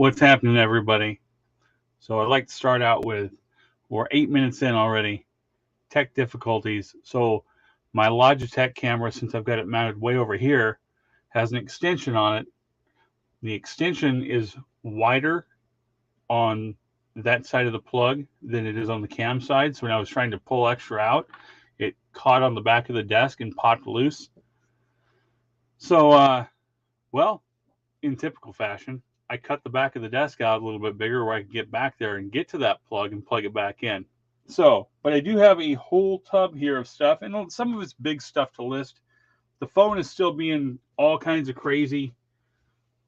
What's happening, everybody? So I'd like to start out with, we're 8 minutes in already, tech difficulties. So my Logitech camera, since I've got it mounted way over here, has an extension on it. The extension is wider on that side of the plug than it is on the cam side. So when I was trying to pull extra out, it caught on the back of the desk and popped loose. So, well, in typical fashion, I cut the back of the desk out a little bit bigger where I can get back there and get to that plug and plug it back in. So, but I do have a whole tub here of stuff, and some of it's big stuff to list. The phone is still being all kinds of crazy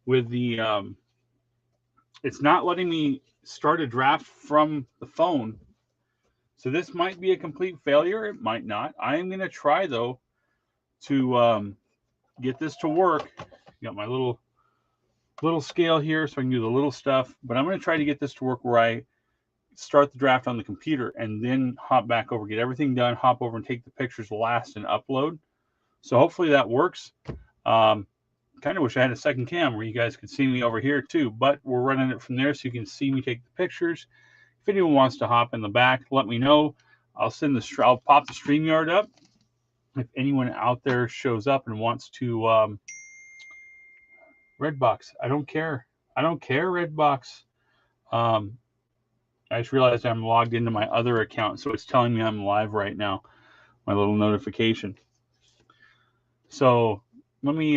with the, it's not letting me start a draft from the phone. So this might be a complete failure. It might not. I am going to try, though, to get this to work. Got my little scale here so I can do the little stuff, but I'm going to try to get this to work where I start the draft on the computer and then hop back over, get everything done, hop over and take the pictures last and upload. So hopefully that works. Kind of wish I had a second cam where you guys could see me over here too, but we're running it from there so you can see me take the pictures. If anyone wants to hop in the back, let me know. I'll pop the StreamYard up. If anyone out there shows up and wants to, Redbox, I don't care. Redbox. I just realized I'm logged into my other account, so it's telling me I'm live right now. My little notification. So let me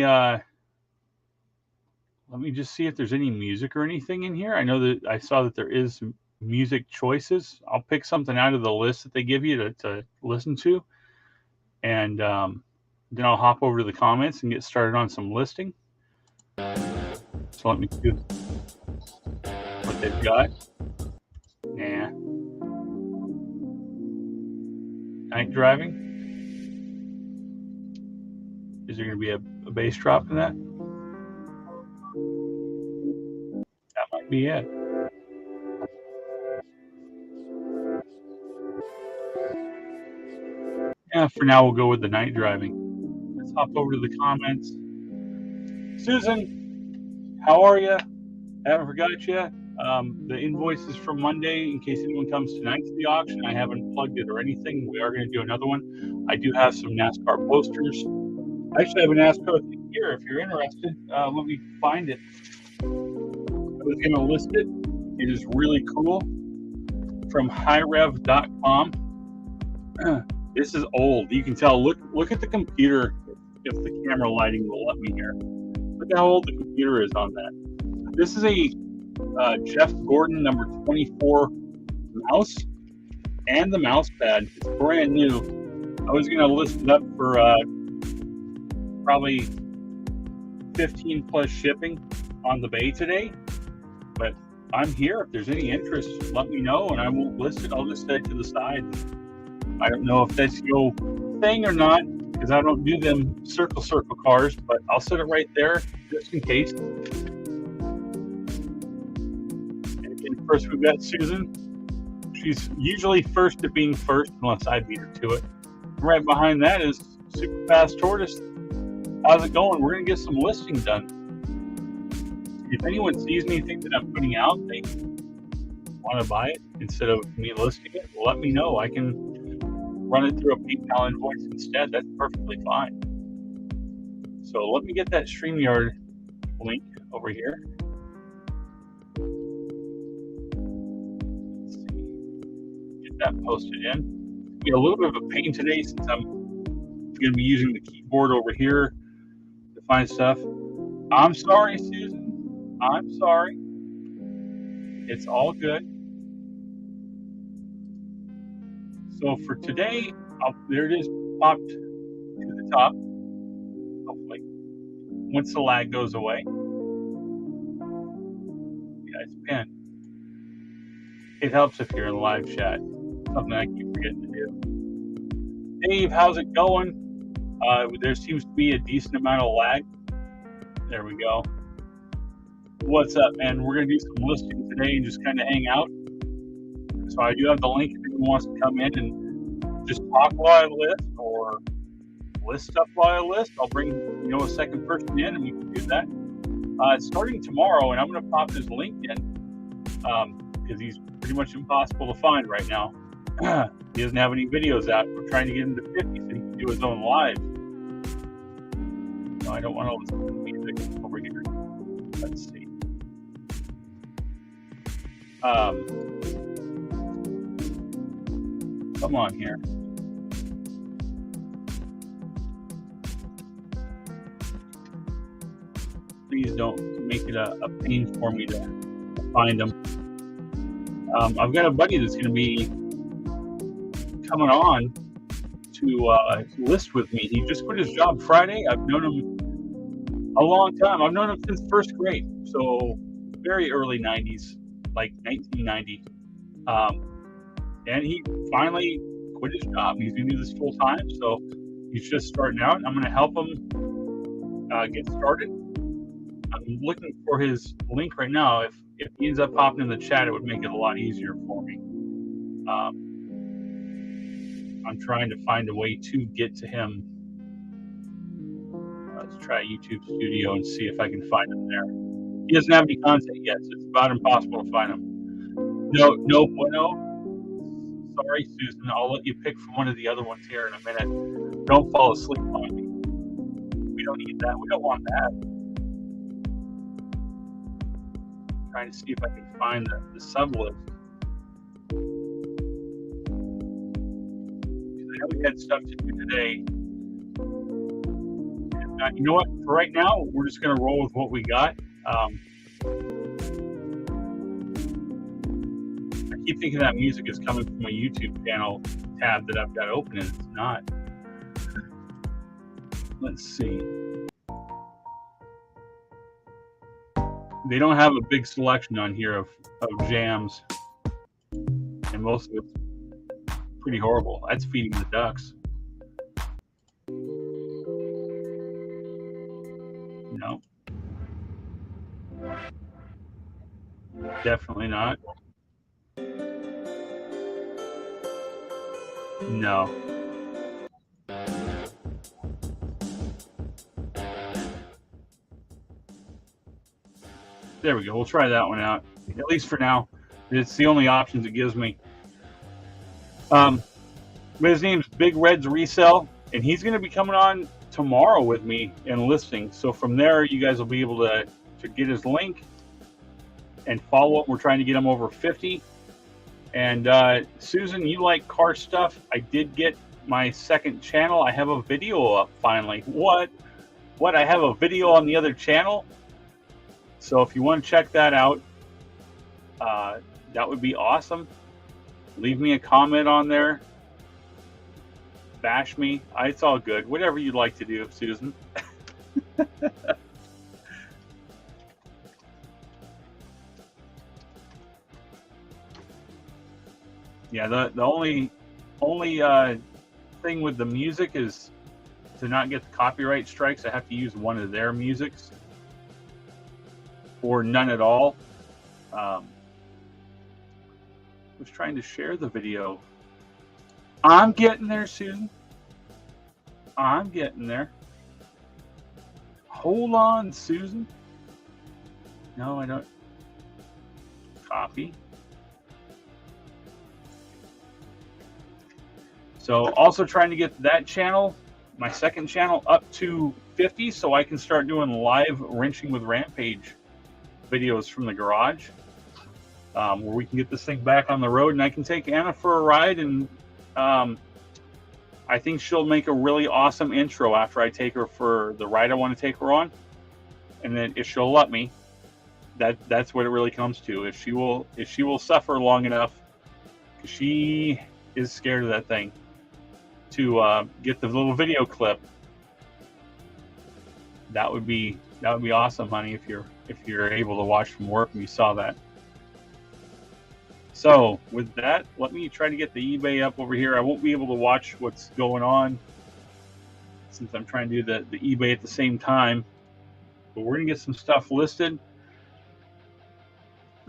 just see if there's any music or anything in here. I know that I saw that there is music choices. I'll pick something out of the list that they give you to listen to, and then I'll hop over to the comments and get started on some listing. So let me see what they've got. Nah. Night driving. Is there going to be a bass drop in that? That might be it. Yeah, for now we'll go with the night driving. Let's hop over to the comments. Susan, how are you? I haven't forgot you. The invoice is from Monday in case anyone comes tonight to the auction. I haven't plugged it or anything. We are going to do another one. I do have some NASCAR posters. I actually have a NASCAR thing here. If you're interested, let me find it. I was going to list it. It is really cool. From highrev.com. This is old. You can tell. Look at the computer if the camera lighting will let me here. Look how old the computer is on that. This is a Jeff Gordon number 24 mouse and the mouse pad. It's brand new. I was going to list it up for probably 15 plus shipping on the bay today, but I'm here. If there's any interest, let me know and I won't list it. I'll just set it to the side. I don't know if that's your thing or not, because I don't do them circle cars, but I'll set it right there just in case. And again, first we've got Susan. She's usually first at being first, unless I beat her to it. Right behind that is Super Fast Tortoise. How's it going? We're going to get some listing done. If anyone sees anything that I'm putting out, they want to buy it instead of me listing it, let me know. I can run it through a PayPal invoice instead. That's perfectly fine. So let me get that StreamYard link over here. Let's see. Get that posted in. Be a little bit of a pain today since I'm going to be using the keyboard over here to find stuff. I'm sorry, Susan. I'm sorry. It's all good. So for today, there it is, popped to the top. Hopefully, once the lag goes away. Yeah, it's pinned. It helps if you're in live chat. Something I keep forgetting to do. Dave, how's it going? There seems to be a decent amount of lag. There we go. What's up, man? We're going to do some listing today and just kind of hang out. So I do have the link if anyone wants to come in and just talk while I list or list stuff while I list. I'll bring a second person in and we can do that. starting tomorrow, and I'm going to pop his link in because he's pretty much impossible to find right now. He doesn't have any videos out. We're trying to get him to 50 so he can do his own live. No, I don't want to listen to music over here. Let's see. Come on here. Please don't make it a pain for me to find them. I've got a buddy that's going to be coming on to list with me. He just quit his job Friday. I've known him a long time. I've known him since first grade, so very early 90s, like 1990. And he finally quit his job. He's going to do this full time, so he's just starting out. I'm going to help him get started. I'm looking for his link right now. If he ends up popping in the chat, it would make it a lot easier for me. I'm trying to find a way to get to him. Let's try YouTube Studio and see if I can find him there. He doesn't have any content yet, so it's about impossible to find him. No bueno. Sorry, Susan. I'll let you pick from one of the other ones here in a minute. Don't fall asleep on me. We don't need that. We don't want that. Trying to see if I can find the sub list. I know we had stuff to do today. You know what? For right now, we're just going to roll with what we got. I keep thinking that music is coming from a YouTube channel tab that I've got open, and it's not. Let's see. They don't have a big selection on here of jams, and most of it's pretty horrible. That's feeding the ducks. No. Definitely not. No. There we go. We'll try that one out, at least for now. It's the only options it gives me. But his name's Big Red's Resell, and he's going to be coming on tomorrow with me and listing. So from there, you guys will be able to get his link and follow up. We're trying to get him over 50. And Susan, you like car stuff? I did get my second channel. I have a video up finally. What? I have a video on the other channel? So if you want to check that out, that would be awesome. Leave me a comment on there. Bash me. It's all good. Whatever you'd like to do, Susan. Yeah, the only thing with the music is to not get the copyright strikes. I have to use one of their musics, or none at all. I was trying to share the video. I'm getting there, Susan. I'm getting there. Hold on, Susan. No, I don't. Copy. So also trying to get that channel, my second channel, up to 50 so I can start doing live Wrenching with Rampage videos from the garage, where we can get this thing back on the road, and I can take Anna for a ride, and I think she'll make a really awesome intro after I take her for the ride I want to take her on. And then if she'll let me, that's what it really comes to. If she will suffer long enough, because she is scared of that thing, to get the little video clip. That would be awesome, honey, if you're able to watch from work and you saw that. So with that, let me try to get the eBay up over here. I won't be able to watch what's going on since I'm trying to do the eBay at the same time. But we're gonna get some stuff listed,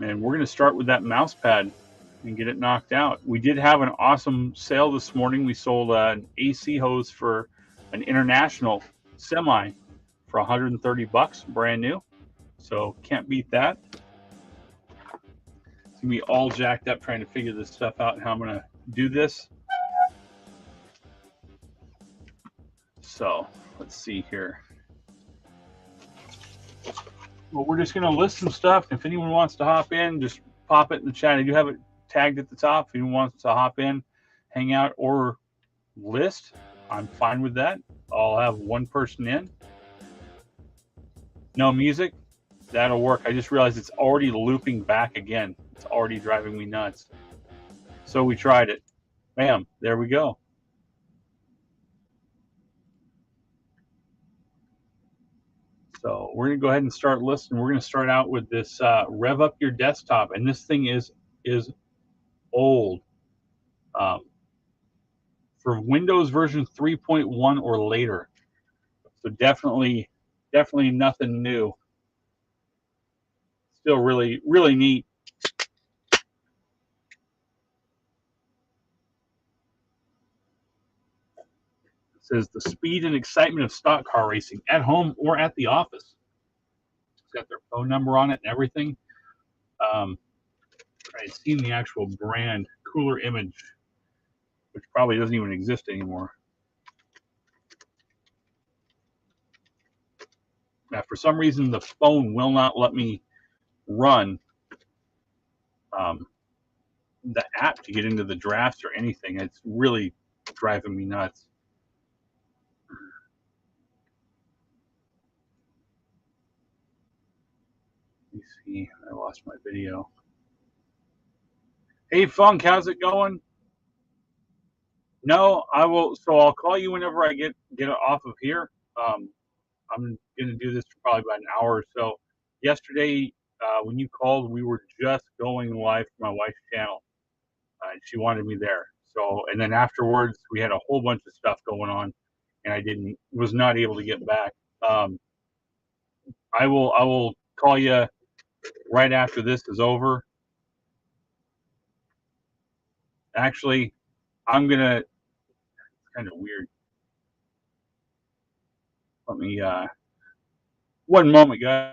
and we're gonna start with that mouse pad and get it knocked out. We did have an awesome sale this morning. We sold an AC hose for an International semi for $130, brand new. So can't beat that. It's gonna be all jacked up trying to figure this stuff out and how I'm gonna do this. So let's see here. Well, we're just gonna list some stuff. If anyone wants to hop in, just pop it in the chat. I do have it tagged at the top. If anyone wants to hop in, hang out, or list, I'm fine with that. I'll have one person in. No music, that'll work. I just realized it's already looping back again. It's already driving me nuts. So we tried it. Bam, there we go. So we're gonna go ahead and start listing. We're gonna start out with this Rev Up Your Desktop, and this thing is old. For Windows version 3.1 or later. So definitely nothing new. Still really neat. It says the speed and excitement of stock car racing at home or at the office. It's got their phone number on it and everything. I've seen the actual brand, Cooler Image, which probably doesn't even exist anymore. Now, for some reason, the phone will not let me run the app to get into the drafts or anything. It's really driving me nuts. Let me see. I lost my video. Hey, Funk, how's it going? No, I will. So I'll call you whenever I get off of here. I'm going to do this for probably about an hour or so. Yesterday, when you called, we were just going live for my wife's channel. And she wanted me there. So, and then afterwards, we had a whole bunch of stuff going on, and I was not able to get back. I will call you right after this is over. Actually, I'm gonna. It's kind of weird. Let me. One moment, guys.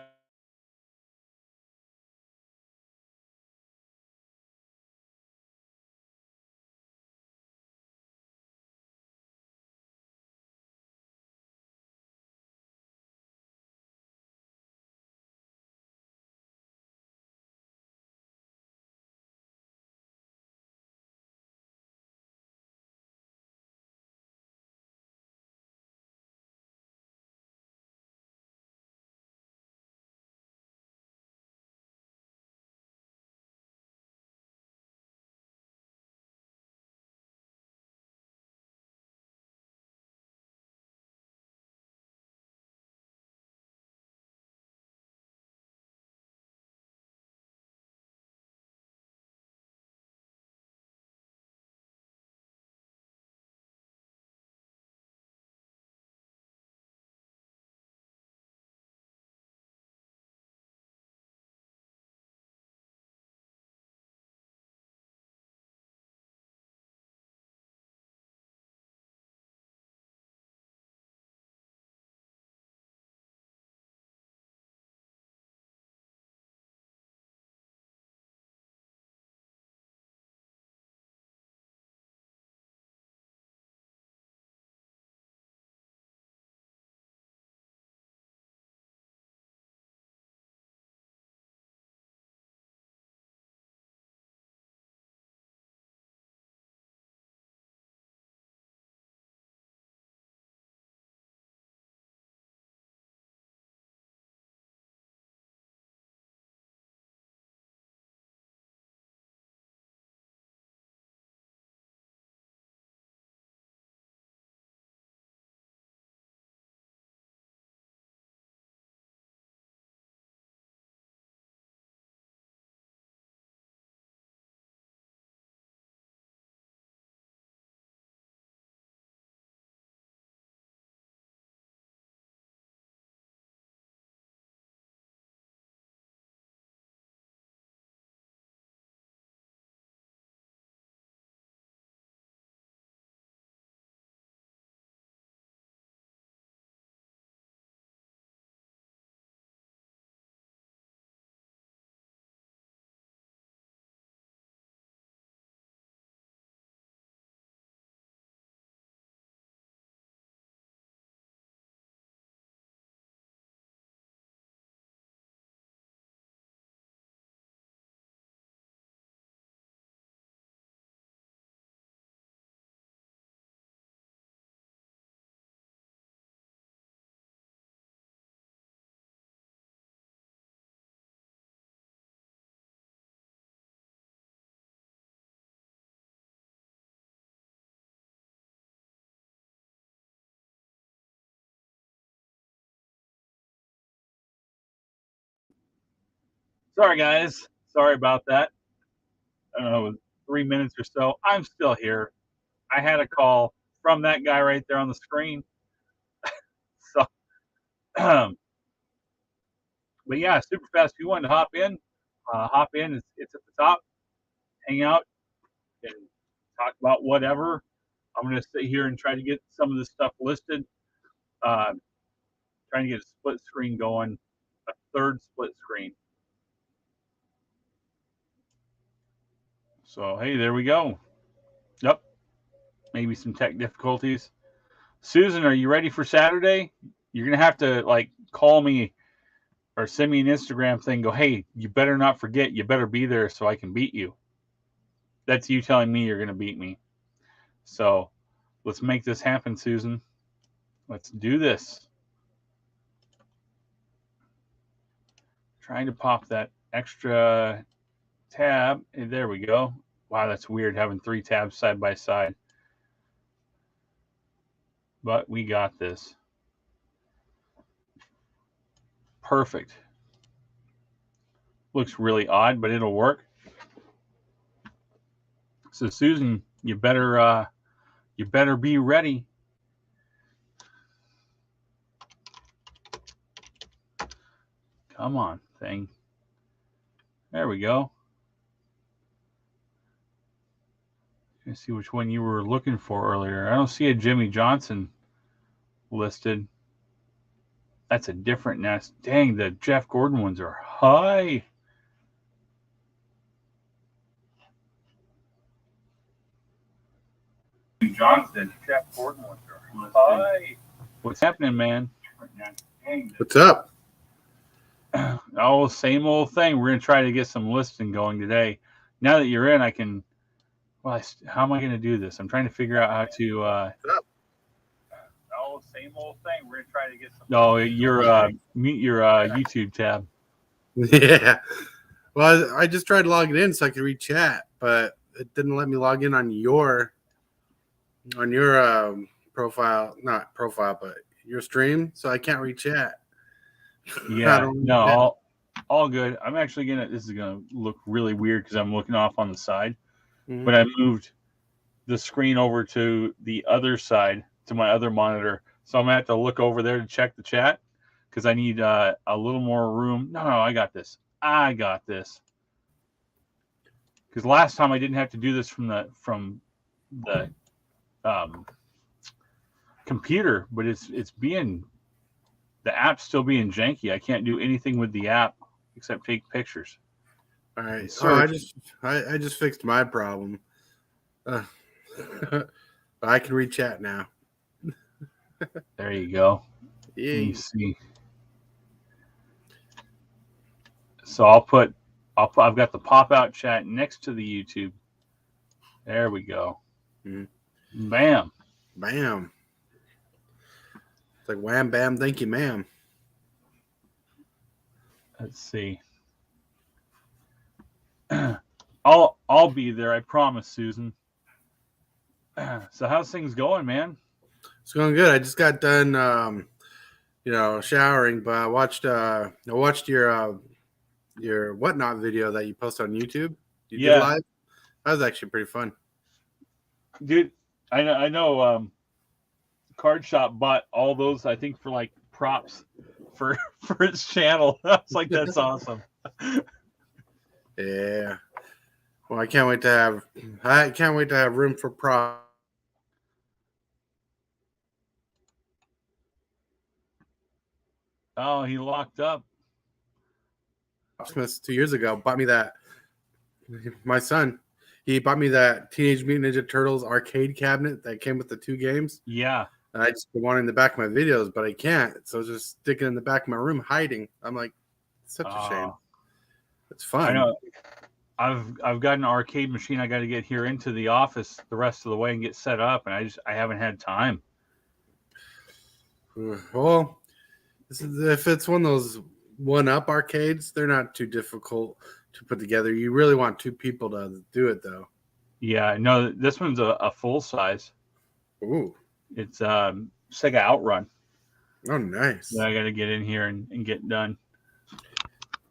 Sorry, guys. Sorry about that. I don't know, 3 minutes or so. I'm still here. I had a call from that guy right there on the screen. So, but yeah, super fast. If you wanted to hop in. It's at the top. Hang out and talk about whatever. I'm going to sit here and try to get some of this stuff listed. Uh, Trying to get a split screen going, a third split screen. So, hey, there we go. Yep. Maybe some tech difficulties. Susan, are you ready for Saturday? You're going to have to like call me or send me an Instagram thing. Go, hey, you better not forget. You better be there so I can beat you. That's you telling me you're going to beat me. So let's make this happen, Susan. Let's do this. Trying to pop that extra tab. There we go. Wow, that's weird having 3 tabs side by side. But we got this. Perfect. Looks really odd, but it'll work. So Susan, you better be ready. Come on, thing. There we go. Let's see which one you were looking for earlier. I don't see a Jimmy Johnson listed. That's a different nest. Dang, the Jeff Gordon ones are high. Johnson, Jeff Gordon ones are high. What's happening, man? What's up? Oh, same old thing. We're going to try to get some listing going today. Now that you're in, I can. Well, how am I going to do this? I'm trying to figure out how to. Oh, same old thing. We're going to try to get some. Oh, mute your YouTube tab. Yeah. Well, I just tried logging in so I could read chat, but it didn't let me log in on your profile, not profile, but your stream, so I can't read chat. Yeah, no, all good. I'm actually this is gonna look really weird because I'm looking off on the side, but I moved the screen over to the other side to my other monitor, so I'm gonna have to look over there to check the chat because I need a little more room. No, I got this. Because last time I didn't have to do this from the computer, but it's being. The app's still being janky. I can't do anything with the app except take pictures. All right. So I just fixed my problem. I can read chat now. There you go. Yay. Let me see. So I've got the pop out chat next to the YouTube. There we go. Mm-hmm. Bam. Bam. It's like wham, bam, thank you, ma'am. Let's see. I'll be there. I promise, Susan. So how's things going, man? It's going good. I just got done, showering, but I watched your whatnot video that you posted on YouTube. You did live. That was actually pretty fun, dude. I know. Card Shop bought all those, I think, for like props for its channel. I was like, that's awesome. Yeah. Well, I can't wait to have room for props. Oh, he locked up. 2 years ago, bought me that. My son, he bought me that Teenage Mutant Ninja Turtles arcade cabinet that came with the 2 games. Yeah. And I just want it in the back of my videos, but I can't. So it's just sticking in the back of my room, hiding. I'm like, it's such a shame. It's fun. I know. I've got an arcade machine. I got to get here into the office the rest of the way and get set up, and I haven't had time. Well, if it's one of those one-up arcades, they're not too difficult to put together. You really want 2 people to do it, though. Yeah, no, this one's a full size. Ooh. It's Sega Outrun. Oh, nice. So I got to get in here and get done.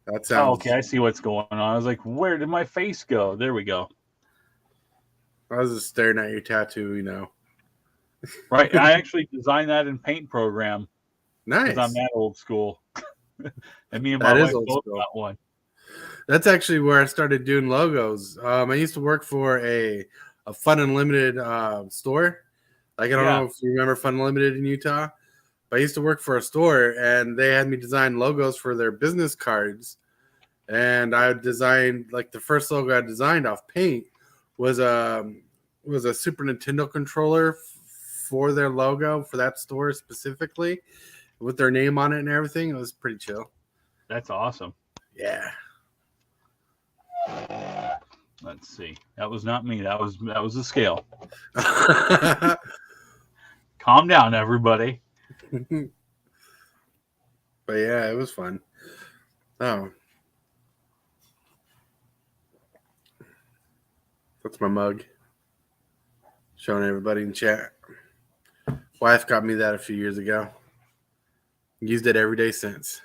That Oh, sounds. okay, I see what's going on. I was like, where did my face go? There we go. I was just staring at your tattoo, you know. Right. I actually designed that in Paint program because I'm Nice. that old school. And me and my That is wife old both school. got one. That's actually where I started doing logos. I used to work for a Fun Unlimited store. Like, I don't Yeah. know if you remember Fun Unlimited in Utah, but I used to work for a store, and they had me design logos for their business cards. And I designed, like, the first logo I designed off paint was a Super Nintendo controller for their logo for that store specifically, with their name on it and everything. It was pretty chill. That's awesome. Yeah. Let's see. That was not me. That was the scale. Calm down, everybody. But yeah, it was fun. Oh, that's my mug. Showing everybody in chat. Wife got me that a few years ago. Used it every day since.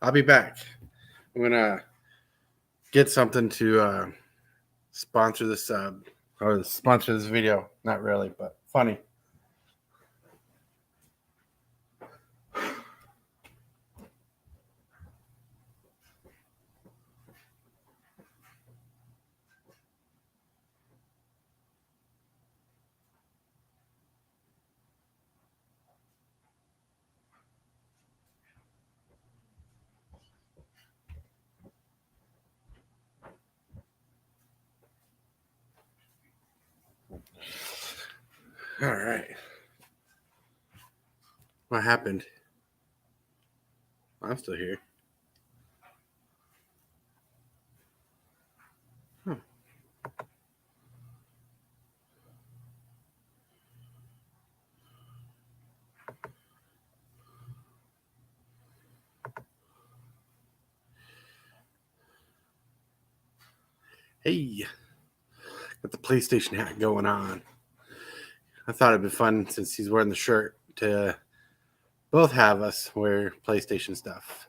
I'll be back. I'm gonna get something to sponsor this or sponsor this video. Not really, but funny. All right. What happened? I'm still here. Huh. Hey, got the PlayStation hat going on. I thought it'd be fun since he's wearing the shirt to both have us wear PlayStation stuff.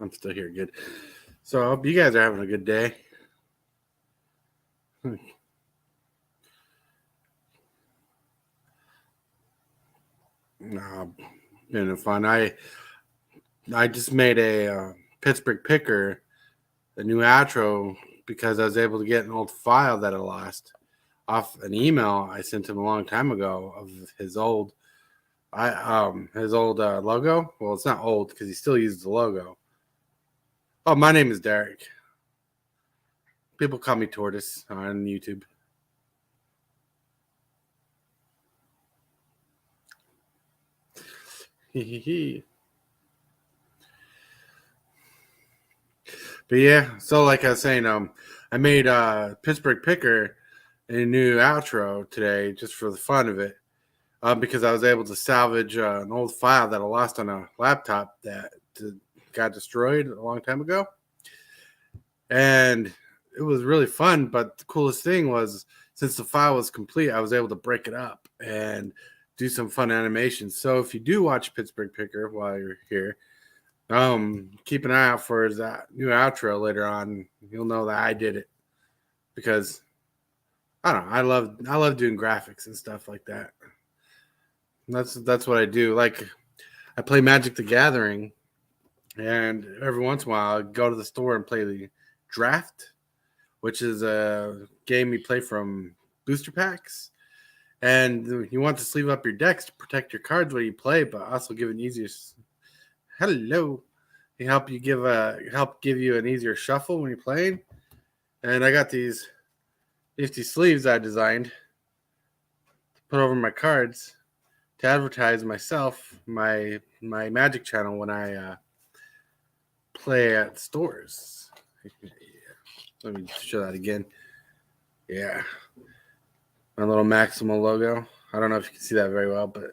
I'm still here. Good. So I hope you guys are having a good day. Been fun. I just made a Pittsburgh Picker, a new outro, because I was able to get an old file that I lost off an email I sent him a long time ago of his old logo. Well, it's not old because he still uses the logo. Oh, my name is Derek. People call me Tortoise on YouTube. But yeah, so like I was saying, I made Pittsburgh Picker a new outro today just for the fun of it, because I was able to salvage an old file that I lost on a laptop that got destroyed a long time ago, and it was really fun. But the coolest thing was, since the file was complete, I was able to break it up and do some fun animations. So if you do watch Pittsburgh Picker while you're here, keep an eye out for his new outro later on. You'll know that I did it because I don't know. I love doing graphics and stuff like that. That's what I do. Like, I play Magic the Gathering, and every once in a while I go to the store and play the Draft, which is a game you play from booster packs. And you want to sleeve up your decks to protect your cards when you play, but also give an easier hello. He help give you an easier shuffle when you're playing. And I got these nifty sleeves I designed to put over my cards to advertise myself, my Magic channel when I play at stores. Let me show that again. Yeah. My little Maximal logo. I don't know if you can see that very well, but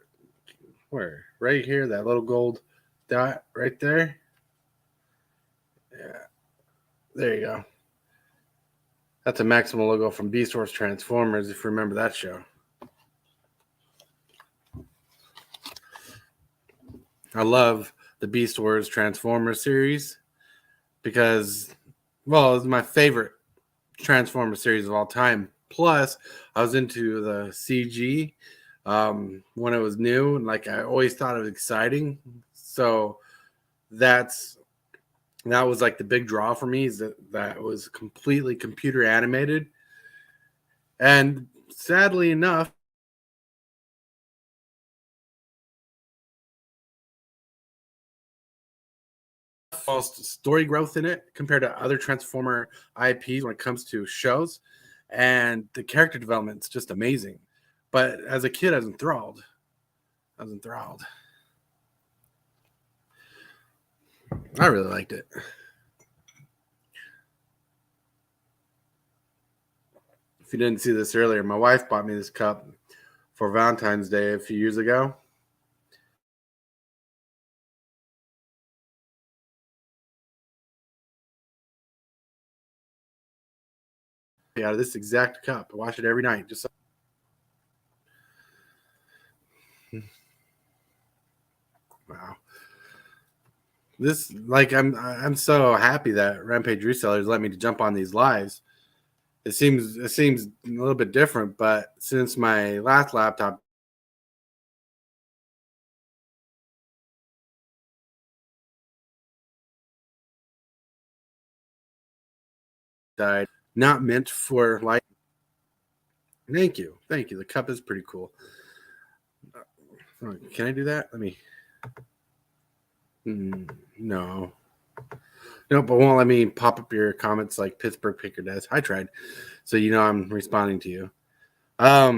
where? Right here, that little gold dot right there. Yeah. There you go. That's a Maximal logo from Beast Wars Transformers, if you remember that show. I love the Beast Wars Transformers series because, well, it's my favorite Transformers series of all time. Plus, I was into the CG when it was new, and like I always thought it was exciting. So that was like the big draw for me, is that was completely computer animated. And sadly enough, story growth in it compared to other Transformer IPs when it comes to shows, and the character development's just amazing. But as a kid, I was enthralled. I really liked it. If you didn't see this earlier, my wife bought me this cup for Valentine's Day a few years ago. Out of this exact cup. I wash it every night. Just wow. This, like, I'm so happy that Rampage Resellers let me to jump on these lives. It seems a little bit different, but since my last laptop died, not meant for like. Thank you. The cup is pretty cool. Can I do that? Let me. No. Nope, but won't let me pop up your comments like Pittsburgh Picker does. I tried, so you know I'm responding to you. But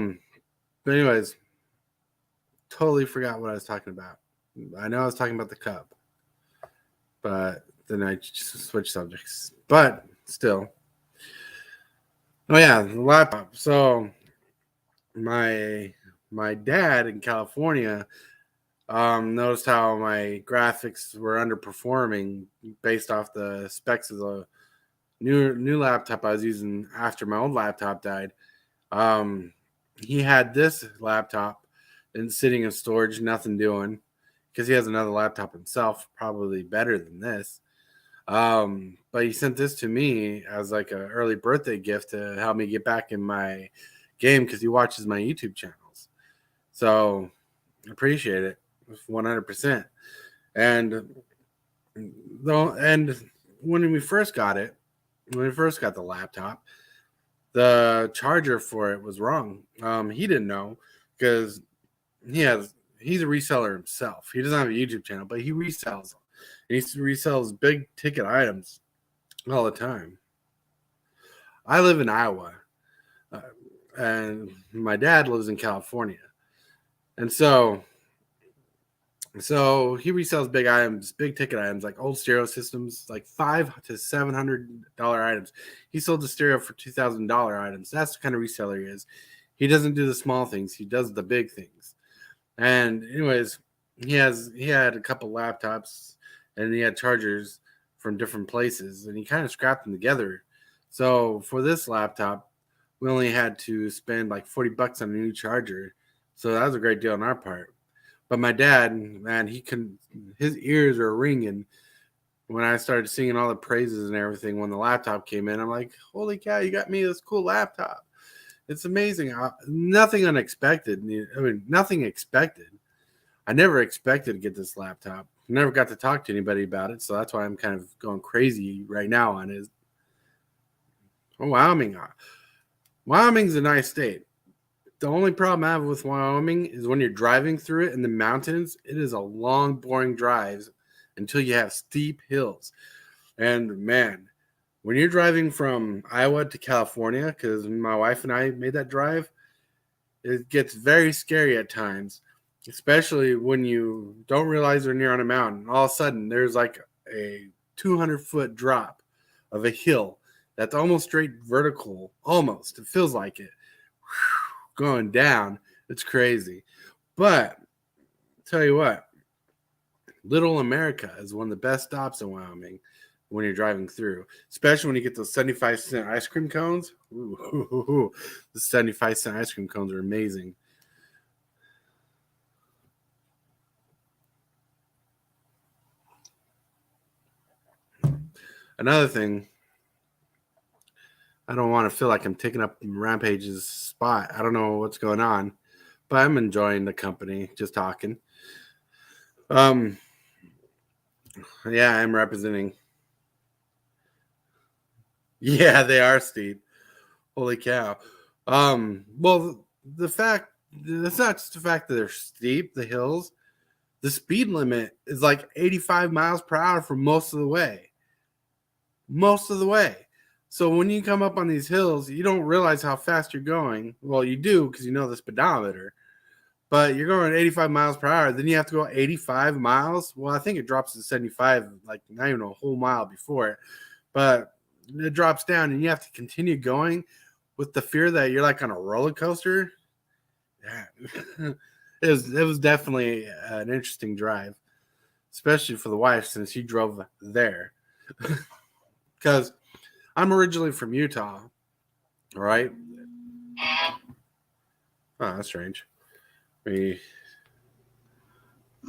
anyways, totally forgot what I was talking about. I know I was talking about the cup, but then I just switched subjects. But still, oh yeah, the laptop. So my dad in California noticed how my graphics were underperforming based off the specs of the new laptop I was using after my old laptop died. He had this laptop and sitting in storage, nothing doing, because he has another laptop himself, probably better than this. But he sent this to me as like an early birthday gift to help me get back in my game because he watches my YouTube channels. So I appreciate it 100%. And when we first got the laptop, the charger for it was wrong. He didn't know because he's a reseller himself. He doesn't have a YouTube channel, but he resells them. He resells big ticket items all the time. I live in Iowa, and my dad lives in California, and so he resells big items, big ticket items like old stereo systems, like $500 to $700 items. He sold the stereo for $2,000 items. That's the kind of reseller he is. He doesn't do the small things. He does the big things. And anyways, he had a couple laptops and he had chargers from different places, and he kind of scrapped them together. So for this laptop, we only had to spend like $40 on a new charger. So that was a great deal on our part. But my dad, man, his ears are ringing when I started singing all the praises and everything when the laptop came in. I'm like, holy cow, you got me this cool laptop. It's amazing. Nothing unexpected. I mean, nothing expected. I never expected to get this laptop. Never got to talk to anybody about it, so that's why I'm kind of going crazy right now on it. Wyoming. Wyoming's a nice state. The only problem I have with Wyoming is when you're driving through it in the mountains, it is a long, boring drive until you have steep hills. And man, when you're driving from Iowa to California, because my wife and I made that drive, it gets very scary at times, especially when you don't realize they're near on a mountain. All of a sudden, there's like a 200-foot drop of a hill that's almost straight vertical. Almost. It feels like it. Going down. It's crazy. But tell you what, Little America is one of the best stops in Wyoming when you're driving through, especially when you get those 75-cent ice cream cones. Ooh, the 75-cent ice cream cones are amazing. Another thing, I don't want to feel like I'm taking up Rampage's spot. I don't know what's going on, but I'm enjoying the company, just talking. Yeah, I'm representing. Yeah, they are steep. Holy cow. Well, that's not just the fact that they're steep, the hills. The speed limit is like 85 miles per hour for most of the way. Most of the way. So when you come up on these hills, you don't realize how fast you're going. Well, you do because you know the speedometer. But you're going 85 miles per hour. Then you have to go 85 miles. Well, I think it drops to 75, like not even a whole mile before it. But it drops down and you have to continue going with the fear that you're like on a roller coaster. Yeah. It was definitely an interesting drive, especially for the wife since she drove there. Because I'm originally from Utah, all right? Oh, that's strange.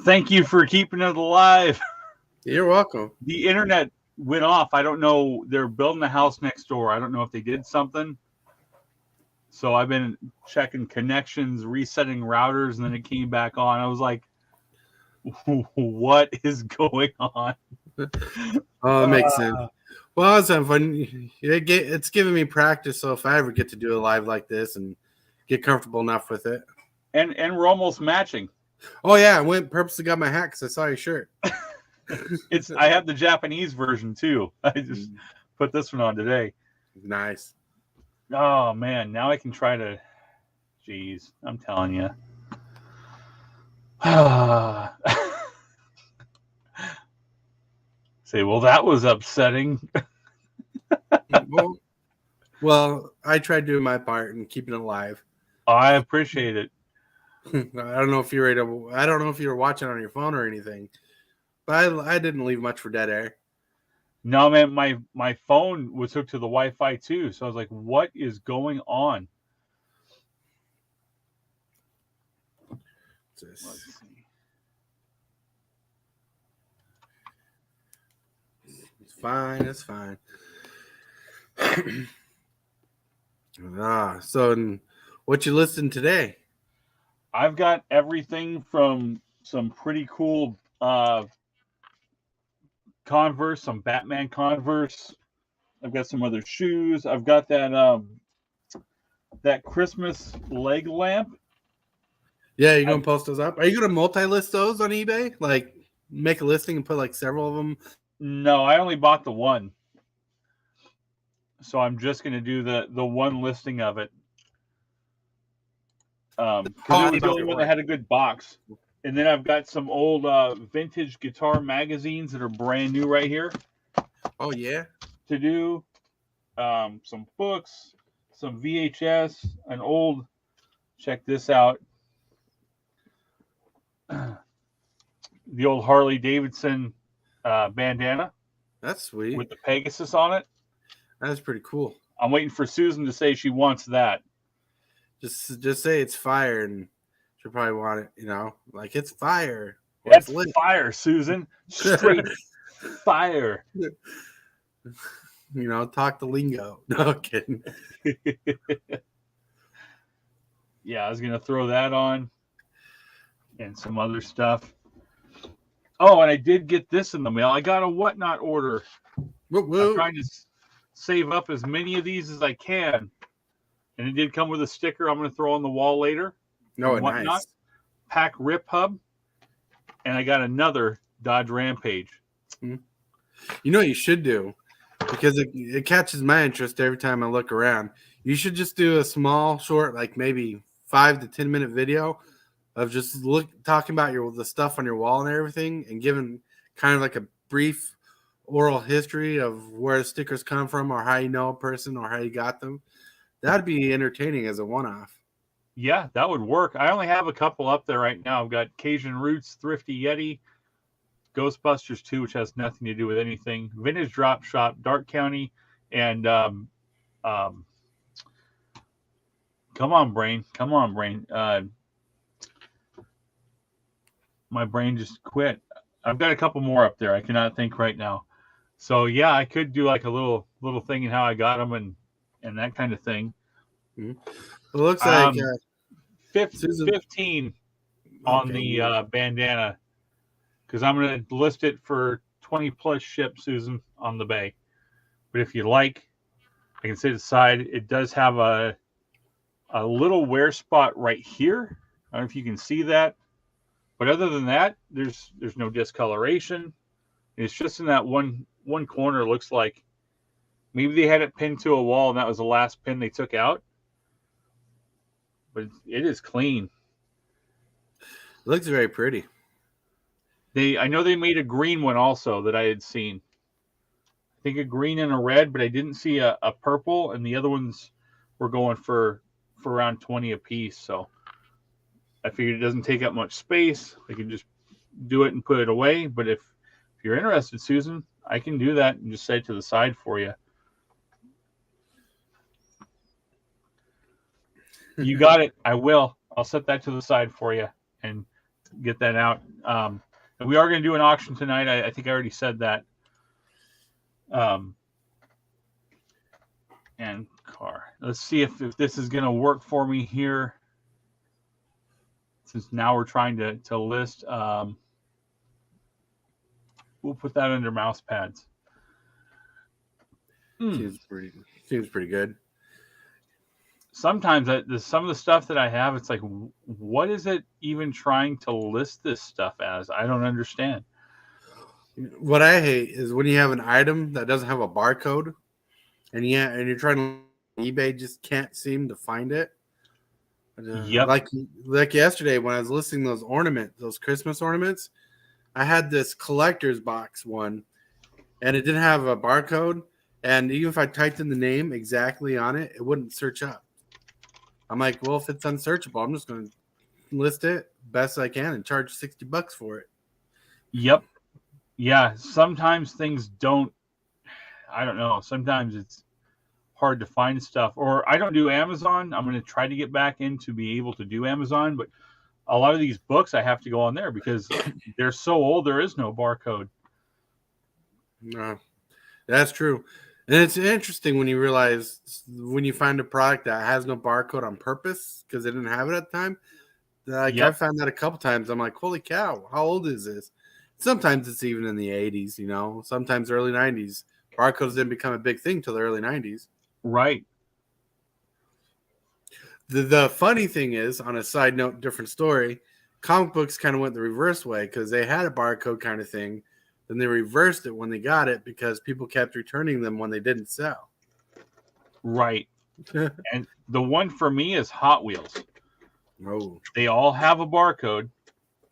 Thank you for keeping it alive. You're welcome. The internet went off. I don't know. They're building a house next door. I don't know if they did something. So I've been checking connections, resetting routers, and then it came back on. I was like, what is going on? Oh, it makes sense. Well, it's fun. It's giving me practice. So if I ever get to do a live like this and get comfortable enough with it. And we're almost matching. Oh, yeah. I went purposely got my hat because I saw your shirt. I have the Japanese version, too. I just put this one on today. Nice. Oh, man. Now I can try to... Jeez. I'm telling you. Say, well, that was upsetting. Well, I tried doing my part and keeping it alive. Oh, I appreciate it. I don't know if you were watching on your phone or anything, but I didn't leave much for dead air. No, man, my phone was hooked to the Wi-Fi too, so I was like, "What is going on?" Let's see. It's fine. It's fine. So what you listened today? I've got everything from some pretty cool Converse, some Batman Converse. I've got some other shoes. I've got that Christmas leg lamp. Yeah, you're gonna post those up? Are you gonna multi-list those on eBay? Like make a listing and put like several of them? No, I only bought the one. So I'm just gonna do the one listing of it. Because it was the only one that had a good box. And then I've got some old vintage guitar magazines that are brand new right here. Oh, yeah? To do. Some books, some VHS, an old, check this out. The old Harley Davidson bandana. That's sweet. With the Pegasus on it. That's pretty cool. I'm waiting for Susan to say she wants that. Just say it's fire and she'll probably want it, like it's fire. That's fire, Susan. Straight fire. Talk the lingo. No kidding. Yeah, I was gonna throw that on and some other stuff. Oh, and I did get this in the mail. I got a Whatnot order. I'm trying to save up as many of these as I can. And it did come with a sticker I'm going to throw on the wall later. No, nice. Pack Rip Hub. And I got another Dodge Rampage. You know what you should do? Because it catches my interest every time I look around. You should just do a small, short, like maybe 5 to 10 minute video of just talking about the stuff on your wall and everything, and giving kind of like a brief oral history of where stickers come from, or how you know a person, or how you got them. That'd be entertaining as a one-off. Yeah, that would work. I only have a couple up there right now. I've got Cajun Roots, Thrifty Yeti, Ghostbusters 2, which has nothing to do with anything, Vintage Drop Shop, Dark County, and come on, brain. My brain just quit. I've got a couple more up there. I cannot think right now. So yeah, I could do like a little thing in how I got them and that kind of thing. Mm-hmm. It looks like 15 on the bandana, because I'm going to list it for 20 plus ship, Susan, on the bay. But if you like, I can set it aside. It does have a little wear spot right here. I don't know if you can see that. But other than that, there's no discoloration. It's just in that one corner. Looks like maybe they had it pinned to a wall and that was the last pin they took out. But it is clean. It looks very pretty. I know they made a green one also that I had seen. I think a green and a red, but I didn't see a purple, and the other ones were going for around 20 a piece. So I figured it doesn't take up much space. I can just do it and put it away. But if you're interested, Susan, I can do that and just set it to the side for you. You got it. I will. I'll set that to the side for you and get that out. And we are going to do an auction tonight. I think I already said that. And car. Let's see if this is going to work for me here. Since now we're trying to list. We'll put that under mouse pads. Seems pretty good. Sometimes some of the stuff that I have, it's like, what is it even trying to list this stuff as? I don't understand. What I hate is when you have an item that doesn't have a barcode, and you're trying to eBay, just can't seem to find it. Yep. Like yesterday when I was listing those Christmas ornaments, I had this collector's box one, and it didn't have a barcode. And even if I typed in the name exactly on it, it wouldn't search up. I'm like, well, if it's unsearchable, I'm just going to list it best I can and charge $60 for it. Yep. Yeah. Sometimes things don't, I don't know. Sometimes it's hard to find stuff, or I don't do Amazon. I'm going to try to get back in to be able to do Amazon, but a lot of these books I have to go on there because they're so old. There is no barcode. No, that's true. And it's interesting when you realize when you find a product that has no barcode on purpose because they didn't have it at the time. Like I found that a couple times. I'm like, holy cow, how old is this? Sometimes it's even in the 80s, you know, sometimes early 90s. Barcodes didn't become a big thing till the early 90s. Right. The funny thing is, on a side note, different story, comic books kind of went the reverse way because they had a barcode kind of thing. Then they reversed it when they got it because people kept returning them when they didn't sell. Right. And the one for me is Hot Wheels. Oh. They all have a barcode.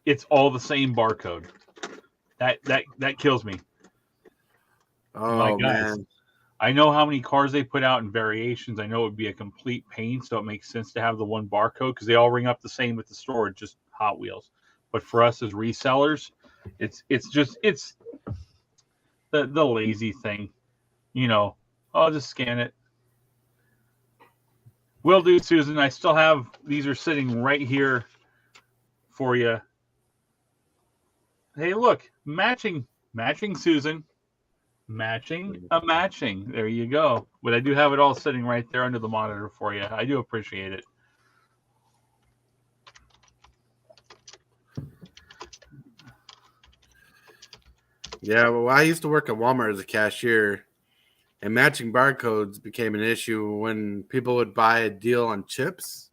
It's all the same barcode. That kills me. Oh, man. I know how many cars they put out in variations. I know it would be a complete pain, so it makes sense to have the one barcode because they all ring up the same at the store, just Hot Wheels. But for us as resellers, it's the lazy thing. You know, I'll just scan it. Will do, Susan. I still have, these are sitting right here for you. Hey, look, matching, Susan. Matching. There you go. But I do have it all sitting right there under the monitor for you. I do appreciate it. Yeah, well, I used to work at Walmart as a cashier, and matching barcodes became an issue when people would buy a deal on chips.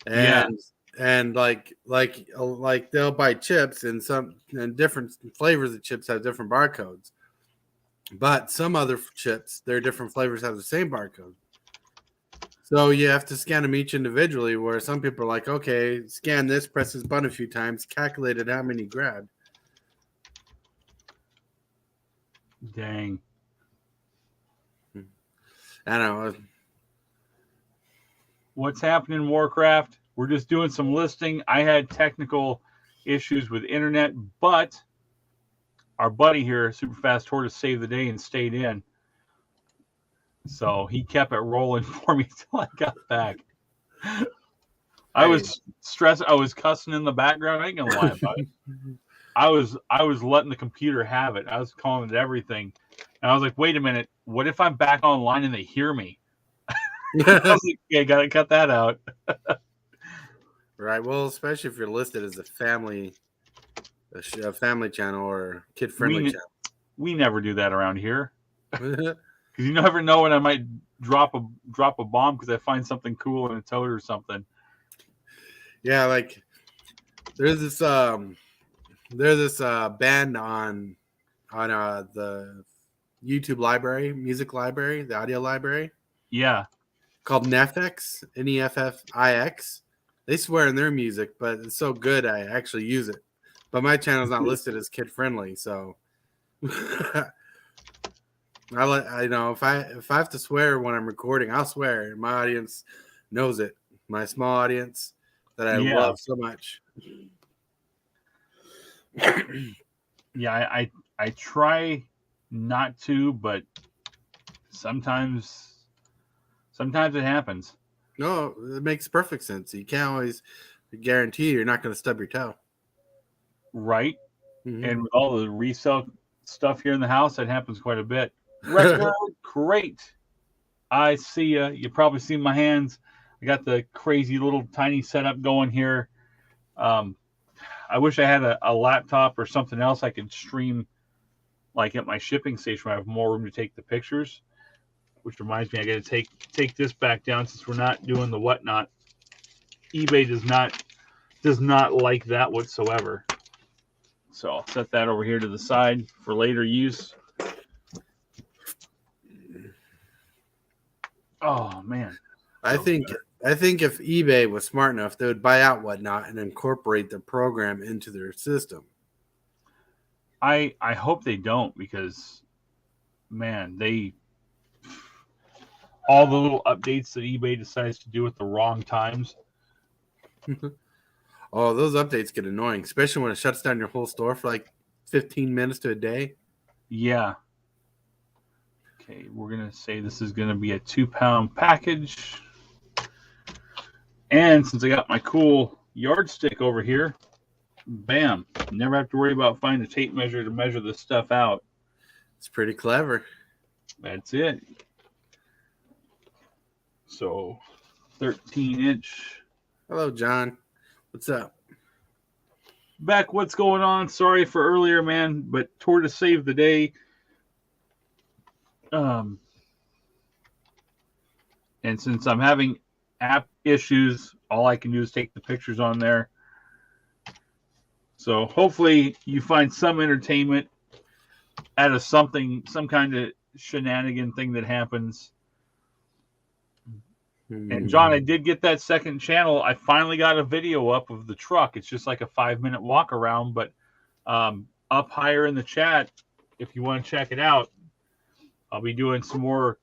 And and like they'll buy chips, and different flavors of chips have different barcodes. But some other chips, their different flavors have the same barcode. So you have to scan them each individually, where some people are like, okay, scan this, press this button a few times, calculated how many grabbed. Dang. I don't know. What's happening in Warcraft? We're just doing some listing. I had technical issues with internet, but our buddy here, Superfast Tortoise, saved the day and stayed in. So he kept it rolling for me until I got back. I was stressed. I was cussing in the background. I ain't gonna lie about it. I was letting the computer have it. I was calling it everything. And I was like, wait a minute, what if I'm back online and they hear me? I was like, yeah, gotta cut that out. Right. Well, especially if you're listed as a family channel or kid-friendly channel. We never do that around here. Because you never know when I might drop a bomb because I find something cool in a toad or something. Yeah, like there's this band on the YouTube library, music library, the audio library. Yeah. Called Neffix, Neffix. They swear in their music, but it's so good I actually use it. But my channel's not listed as kid friendly, so I know if I have to swear when I'm recording, I'll swear. My audience knows it. My small audience that I love so much. Yeah, I try not to, but sometimes it happens. No, it makes perfect sense. You can't always guarantee you're not going to stub your toe. Right. Mm-hmm. And with all the resale stuff here in the house, that happens quite a bit. Record crate. I see you. You probably see my hands. I got the crazy little tiny setup going here. I wish I had a laptop or something else I could stream, like at my shipping station where I have more room to take the pictures. Which reminds me, I got to take this back down since we're not doing the whatnot. eBay does not like that whatsoever. So I'll set that over here to the side for later use. Oh man, I think if eBay was smart enough, they would buy out whatnot and incorporate the program into their system. I hope they don't, because man, all the little updates that eBay decides to do at the wrong times. Oh, those updates get annoying, especially when it shuts down your whole store for like 15 minutes to a day. Yeah. Okay, we're going to say this is going to be a 2-pound package. And since I got my cool yardstick over here, bam, never have to worry about finding a tape measure to measure this stuff out. It's pretty clever. That's it. So, 13-inch. Hello, John. What's up? Beck, what's going on? Sorry for earlier, man, but Tortoise saved the day. And since I'm having app issues, all I can do is take the pictures on there. So hopefully you find some entertainment out of some kind of shenanigan thing that happens. And John, I did get that second channel. I finally got a video up of the truck. It's just like a 5-minute walk around, but up higher in the chat, if you want to check it out, I'll be doing some more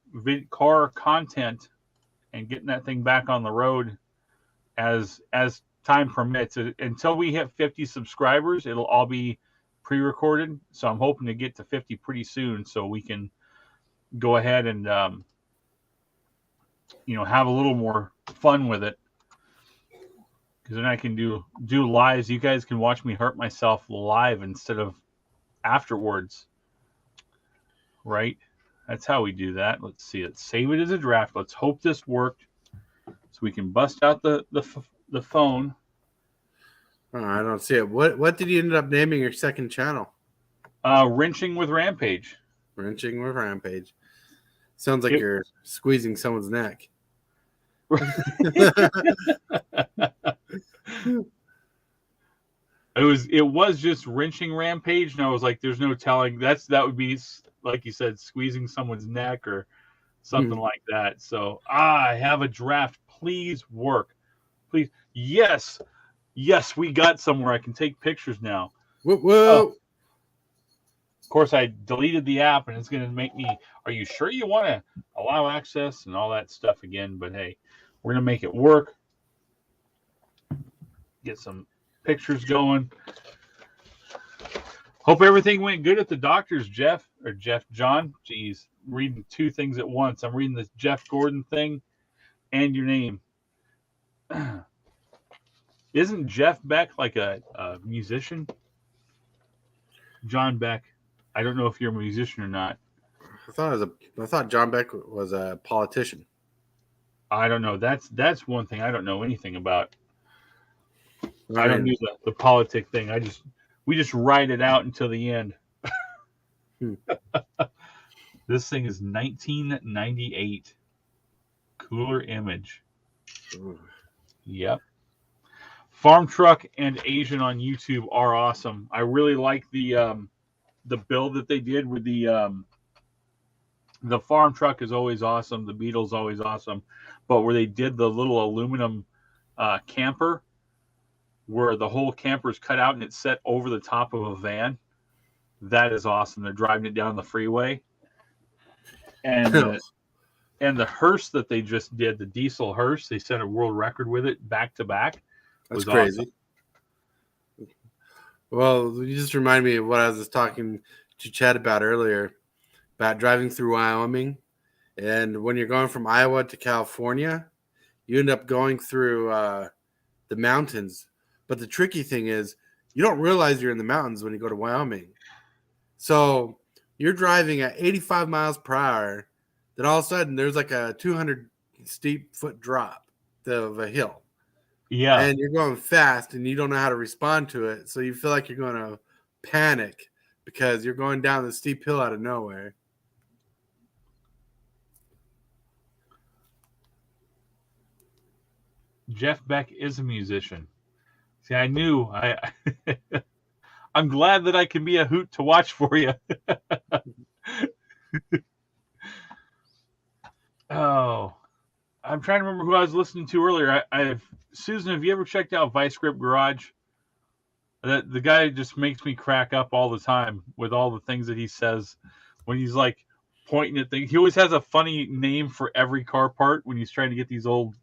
car content and getting that thing back on the road as time permits. Until we hit 50 subscribers, it'll all be pre-recorded. So I'm hoping to get to 50 pretty soon so we can go ahead and have a little more fun with it, because then I can do lives. You guys can watch me hurt myself live instead of afterwards, right? That's how we do that. Let's see. Let's save it as a draft. Let's hope this worked, so we can bust out the phone. Oh, I don't see it. What did you end up naming your second channel? Wrenching with Rampage. Wrenching with Rampage. Sounds like you're squeezing someone's neck. It was just wrenching Rampage, and I was like, "There's no telling." That would be, like you said, squeezing someone's neck or something like that. So I have a draft. Please work, please. Yes, we got somewhere. I can take pictures now. Whoa, whoa. Of course, I deleted the app, and it's going to make me. Are you sure you want to allow access and all that stuff again? But hey, we're going to make it work. Get some pictures going. Hope everything went good at the doctor's, Jeff John. Jeez, reading two things at once. I'm reading the Jeff Gordon thing and your name. Isn't Jeff Beck like a musician? John Beck. I don't know if you're a musician or not. I thought John Beck was a politician. I don't know. That's one thing I don't know anything about. I don't do the politic thing. We just ride it out until the end. This thing is 1998. Cooler Image. Ooh. Yep. Farm Truck and Asian on YouTube are awesome. I really like the build that they did with the Farm Truck is always awesome. The Beetle's always awesome. But where they did the little aluminum camper, where the whole camper is cut out and it's set over the top of a van, that is awesome. They're driving it down the freeway. And the hearse that they just did, the diesel hearse, they set a world record with it back to back. That's crazy. Awesome. Well, you just remind me of what I was talking to Chad about earlier, about driving through Wyoming. And when you're going from Iowa to California, you end up going through the mountains. But the tricky thing is you don't realize you're in the mountains when you go to Wyoming. So you're driving at 85 miles per hour. Then all of a sudden there's like a 200 steep foot drop of a hill. Yeah. And you're going fast and you don't know how to respond to it. So you feel like you're going to panic because you're going down the steep hill out of nowhere. Jeff Beck is a musician. See, I knew. I'm glad that I can be a hoot to watch for you. Oh, I'm trying to remember who I was listening to earlier. Susan, have you ever checked out Vice Grip Garage? The guy just makes me crack up all the time with all the things that he says when he's like pointing at things. He always has a funny name for every car part when he's trying to get these old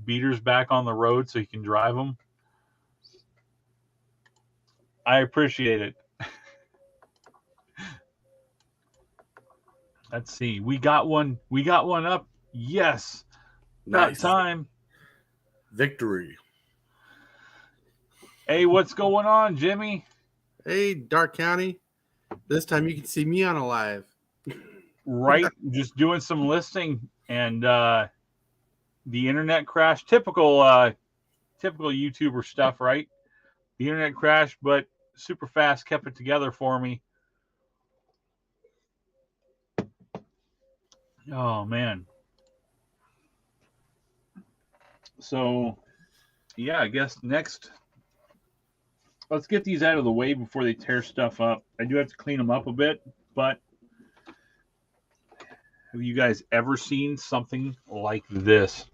beaters back on the road so he can drive them. I appreciate it. Let's see. We got one up. Yes. Nice. About time. Victory. Hey, what's going on, Jimmy? Hey, Dark County. This time you can see me on a live. Right. Just doing some listing and the internet crashed. Typical YouTuber stuff, right? The internet crashed, but super fast kept it together for me. Oh, man. So, yeah, I guess next, let's get these out of the way before they tear stuff up. I do have to clean them up a bit, but have you guys ever seen something like this?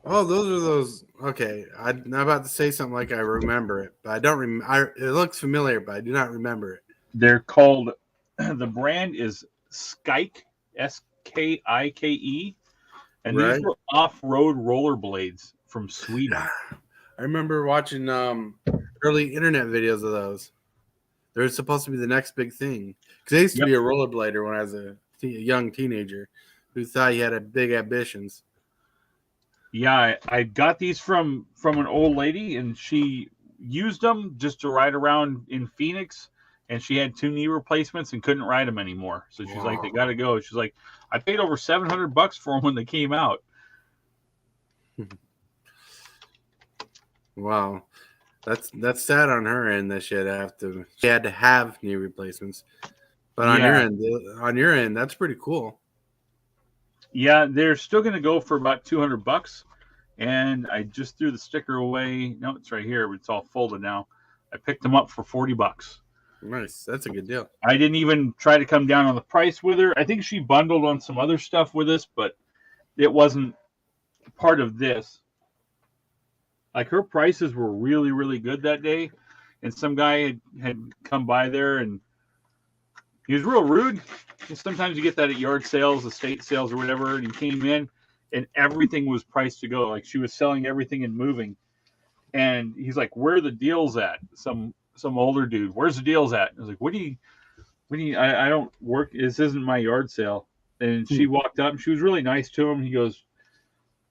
Oh, those are those. Okay, I'm about to say something like I remember it, but I don't remember. It looks familiar, but I do not remember it. They're called, the brand is Skike, Skike, and Right. these were off-road rollerblades from Sweden. I remember watching early internet videos of those. They're supposed to be the next big thing. Because I used to be a rollerblader when I was a young teenager who thought he had big ambitions. Yeah, I got these from an old lady, and she used them just to ride around in Phoenix, and she had 2 knee replacements and couldn't ride them anymore. So she's like, they got to go. She's like, I paid over $700 for them when they came out. Wow. That's sad on her end that she had to have knee replacements. But on your end, that's pretty cool. Yeah, they're still going to go for about $200. and I just threw the sticker away. No, it's right here. It's all folded now. I picked them up for $40. Nice. That's a good deal. I didn't even try to come down on the price with her. I think she bundled on some other stuff with us, but it wasn't part of this. Like her prices were really, really good that day. And some guy had come by there and he was real rude. And sometimes you get that at yard sales, estate sales, or whatever. And he came in and everything was priced to go. Like she was selling everything and moving. And he's like, "Where are the deals at?" Some older dude. "Where's the deals at?" I was like, What do you, I don't work. This isn't my yard sale. And she walked up and she was really nice to him. He goes,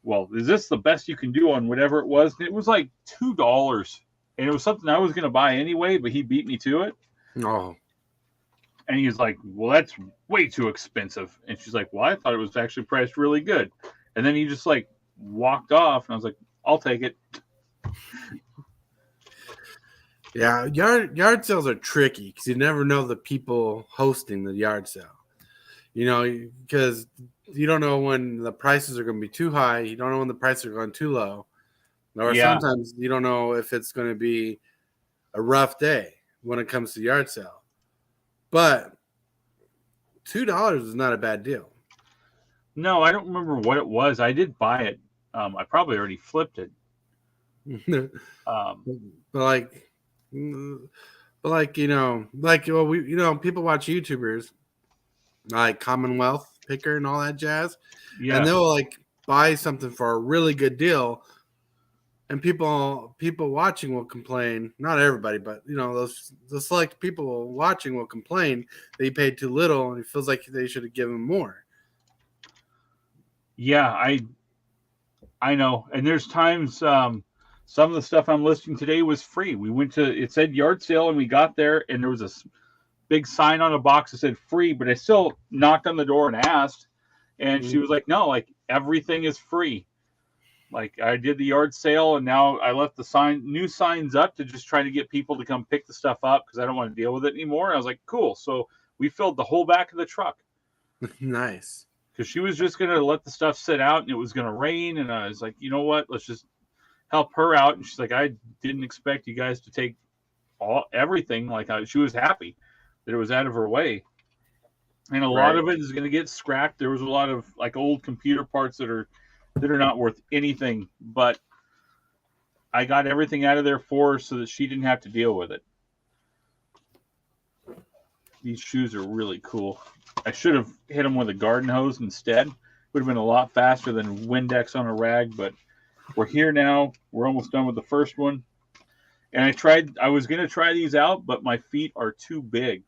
"Well, is this the best you can do on whatever it was?" And it was like $2. And it was something I was going to buy anyway, but he beat me to it. Oh. And he's like, "Well, that's way too expensive." And she's like, "Well, I thought it was actually priced really good." And then he just like walked off. And I was like, "I'll take it." Yeah, yard sales are tricky because you never know the people hosting the yard sale. You know, because you don't know when the prices are going to be too high. You don't know when the prices are going too low. Or sometimes you don't know if it's going to be a rough day when it comes to yard sale. But $2 is not a bad deal. No, I don't remember what it was. I did buy it. I probably already flipped it. But people watch YouTubers like Commonwealth Picker and all that jazz, and they'll like buy something for a really good deal, and people watching will complain. Not everybody, but those select people watching will complain that he paid too little, and he feels like they should have given more. Yeah, I know, and there's times some of the stuff I'm listing today was free. We went to, it said yard sale, and we got there, and there was a big sign on a box that said free, but I still knocked on the door and asked, and she was like, "No, like everything is free." Like I did the yard sale, and now I left the new signs up to just try to get people to come pick the stuff up because I don't want to deal with it anymore. And I was like, "Cool." So we filled the whole back of the truck. Nice. Because she was just going to let the stuff sit out, and it was going to rain. And I was like, "You know what? Let's just help her out." And she's like, "I didn't expect you guys to take everything." Like she was happy that it was out of her way. And a lot of it is going to get scrapped. There was a lot of like old computer parts that are not worth anything, but I got everything out of there for her so that she didn't have to deal with it. These shoes are really cool. I should have hit them with a garden hose instead. Would have been a lot faster than Windex on a rag, but we're here now. We're almost done with the first one. And I was going to try these out, but my feet are too big.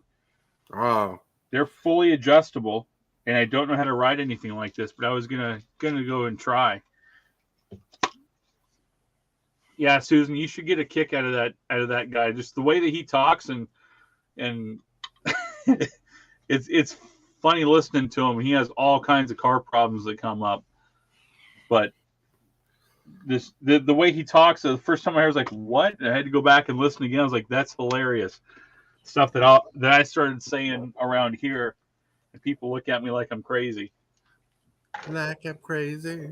Oh. They're fully adjustable, and I don't know how to ride anything like this, but I was gonna go and try. Yeah, Susan, you should get a kick out of that guy. Just the way that he talks, and it's funny listening to him. He has all kinds of car problems that come up, but the way he talks. The first time I heard, I was like, "What?" And I had to go back and listen again. I was like, "That's hilarious." Stuff that I started saying around here, and people look at me like I'm crazy. Like I'm crazy.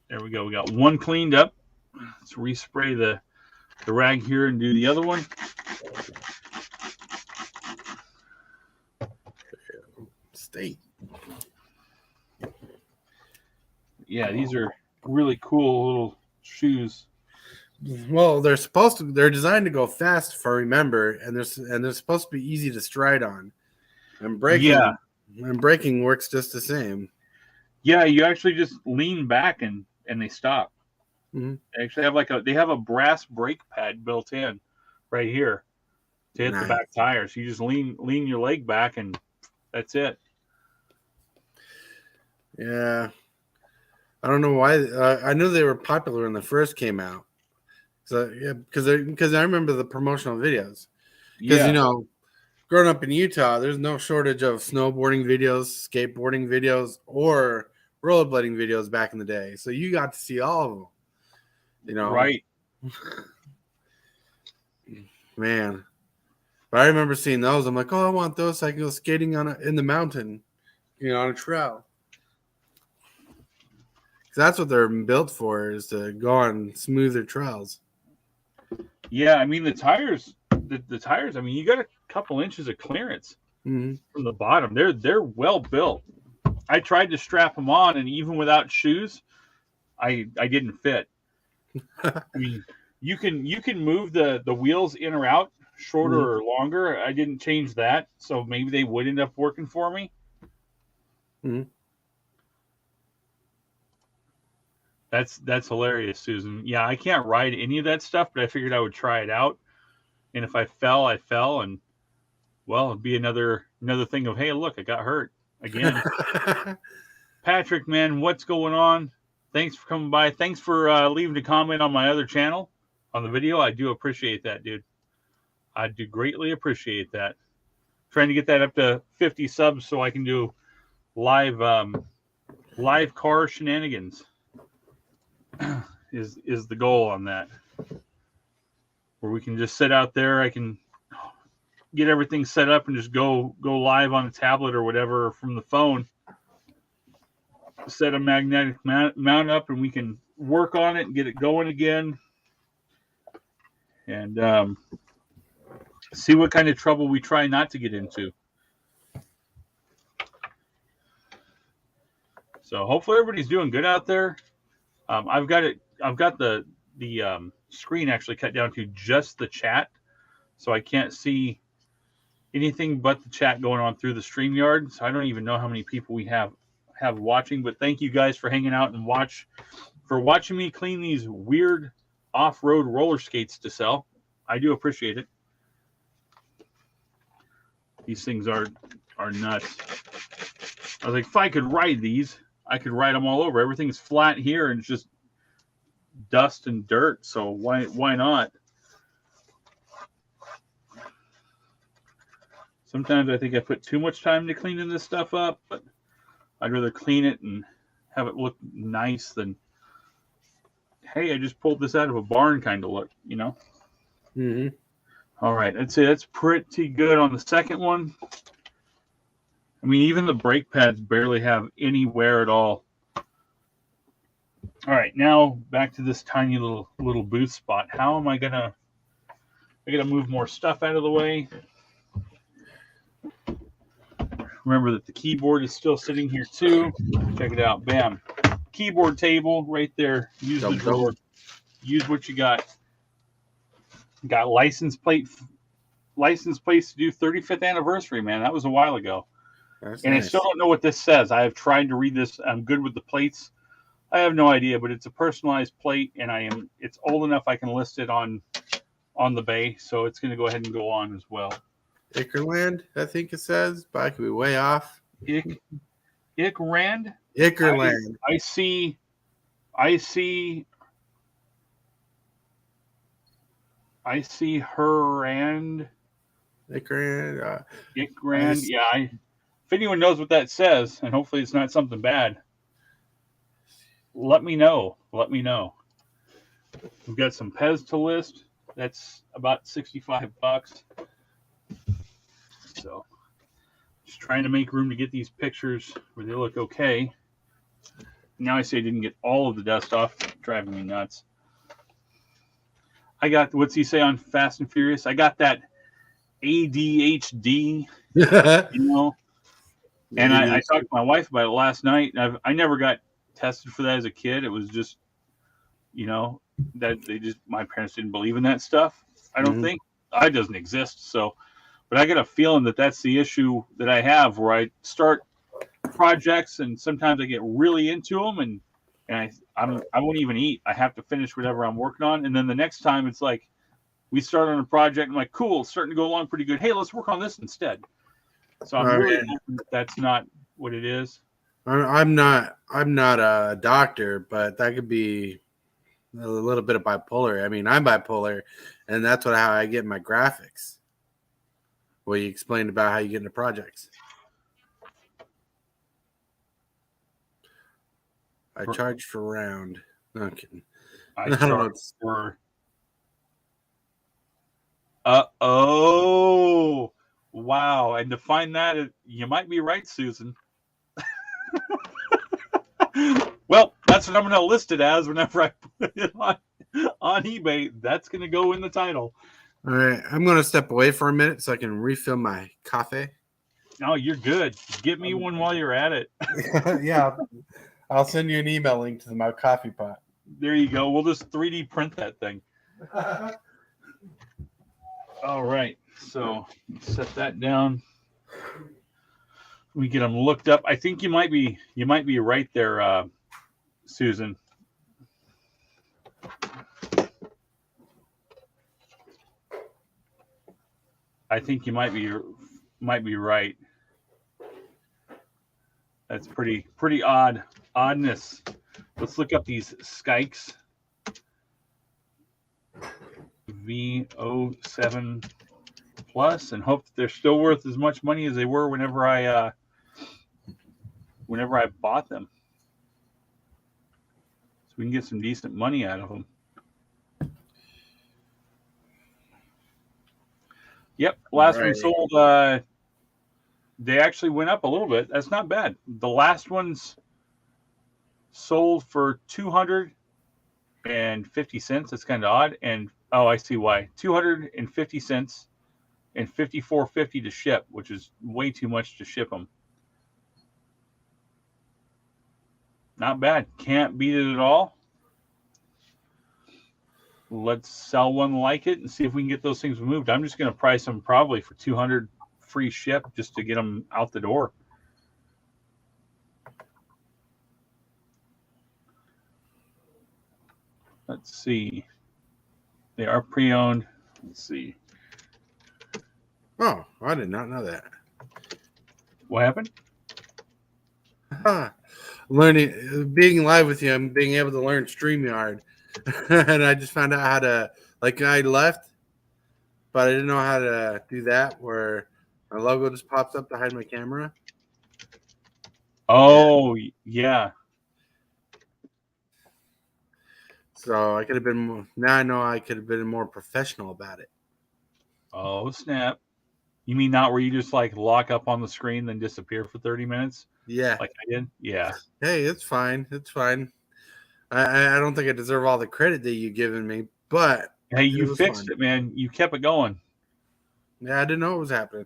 There we go. We got one cleaned up. Let's respray the rag here and do the other one. State. Yeah, these are really cool little shoes. Well, they're designed to go fast, if I remember, and they're supposed to be easy to stride on. And braking works just the same. Yeah, you actually just lean back and they stop. Mm-hmm. They actually have a brass brake pad built in right here to hit the back tires. You just lean your leg back and that's it. Yeah. I don't know why. I knew they were popular when they first came out. So yeah, because I remember the promotional videos. Because growing up in Utah, there's no shortage of snowboarding videos, skateboarding videos, or rollerblading videos back in the day. So you got to see all of them. Right. Man. But I remember seeing those. I'm like, oh, I want those so I can go skating in the mountain, on a trail. That's what they're built for, is to go on smoother trails. Yeah, I mean the tires. The tires. I mean, you got a couple inches of clearance Mm-hmm. from the bottom. They're well built. I tried to strap them on, and even without shoes, I didn't fit. I mean, you can move the wheels in or out, shorter Mm-hmm. or longer. I didn't change that, so maybe they would end up working for me. Mm-hmm. That's hilarious, Susan. Yeah, I can't ride any of that stuff, but I figured I would try it out. And if I fell, I fell, and well, it'd be another thing of, hey, look, I got hurt again. Patrick, man, what's going on? Thanks for coming by. Thanks for leaving a comment on my other channel on the video. I do appreciate that, dude. I do greatly appreciate that. Trying to get that up to 50 subs so I can do live car shenanigans is the goal on that. Where we can just sit out there. I can get everything set up and just go live on a tablet or whatever from the phone. Set a magnetic mount up, and we can work on it and get it going again, and see what kind of trouble we try not to get into. So hopefully everybody's doing good out there. I've got the screen actually cut down to just the chat, so I can't see anything but the chat going on through the StreamYard. So I don't even know how many people we have watching, but thank you guys for hanging out and watching me clean these weird off-road roller skates to sell. I do appreciate it. These things are nuts. I was like, if I could ride these, I could ride them all over. Everything's flat here and it's just dust and dirt, so why not? Sometimes I think I put too much time into cleaning this stuff up, but I'd rather clean it and have it look nice than, hey, I just pulled this out of a barn kind of look, you know? Mm-hmm. All right, I'd say that's pretty good on the second one. I mean, even the brake pads barely have any wear at all. All right, now back to this tiny little booth spot. How am I gonna move more stuff out of the way? Remember that the keyboard is still sitting here too. Check it out. Bam. Keyboard table right there. Use the drawer. Use what you got. Got license plates to do 35th anniversary, man. That was a while ago. That's and nice. I still don't know what this says. I have tried to read this. I'm good with the plates. I have no idea, but it's a personalized plate, and it's old enough I can list it on the bay, so it's going to go ahead and go on as well. Ickerland, I think it says, but I could be way off. Ickerland? Ickerland. I see her and Ickerland. Ickerland. Yeah. If anyone knows what that says, and hopefully it's not something bad, let me know. We've got some Pez to list. That's about $65. So just trying to make room to get these pictures where they look okay. Now I say I didn't get all of the dust off, driving me nuts. I got, what's he say on Fast and Furious? I got that ADHD, you know. And I talked to my wife about it last night. I never got tested for that as a kid. It was just, you know, that my parents didn't believe in that stuff. I don't think it doesn't exist. So, but I got a feeling that that's the issue that I have, where I start projects and sometimes I get really into them and I won't even eat. I have to finish whatever I'm working on. And then the next time it's like, we start on a project and I'm like, cool, it's starting to go along pretty good. Hey, let's work on this instead. So I'm really hoping that's not what it is. I'm not a doctor, but that could be a little bit of bipolar. I mean, I'm bipolar, and that's how I get my graphics. Well, you explained about how you get into projects. I charge for round. No, I'm kidding. I charge for. Oh, wow! And to find that, you might be right, Susan. Well, that's what I'm going to list it as whenever I put it on eBay. That's going to go in the title. All right, I'm going to step away for a minute so I can refill my coffee. No, you're good. Get me one while you're at it. Yeah, I'll send you an email link to my coffee pot. There you go. We'll just 3D print that thing. All right. So set that down. We get them looked up. I think you might be right there, Susan. I think you might be right. That's pretty oddness. Let's look up these Skykes V07 Plus and hope that they're still worth as much money as they were whenever I bought them. So we can get some decent money out of them. Yep, last one sold. They actually went up a little bit. That's not bad. The last ones sold for $250. That's kind of odd. And oh, I see why. $250 and $54.50 to ship, which is way too much to ship them. Not bad. Can't beat it at all. Let's sell one like it and see if we can get those things moved. I'm just going to price them probably for $200 free ship just to get them out the door. Let's see. They are pre-owned. Let's see. Oh, I did not know that. What happened? Learning, being live with you, I'm being able to learn StreamYard. And I just found out how to, like, I left, but I didn't know how to do that where my logo just pops up to hide my camera. Oh, yeah. So I could have been more, now I know I could have been more professional about it. Oh, snap. You mean not where you just like lock up on the screen then disappear for 30 minutes? Yeah. Like I did? Yeah. Hey, it's fine. It's fine. I don't think I deserve all the credit that you've given me, but hey, you fixed it, man. You kept it going. Yeah, I didn't know it was happening.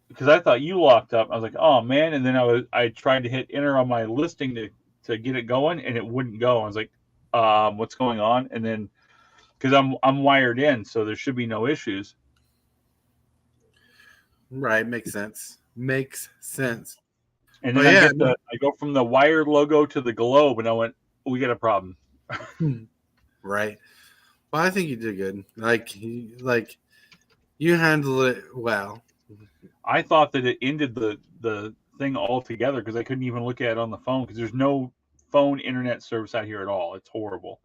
Because I thought you locked up. I was like, oh man. And then I tried to hit enter on my listing to get it going and it wouldn't go. I was like, what's going on? And then because I'm wired in, so there should be no issues. Right, makes sense. Makes sense. And then I go from the wired logo to the globe, and I went, we got a problem. Right. Well, I think you did good. Like you handled it well. I thought that it ended the thing altogether because I couldn't even look at it on the phone because there's no phone internet service out here at all. It's horrible.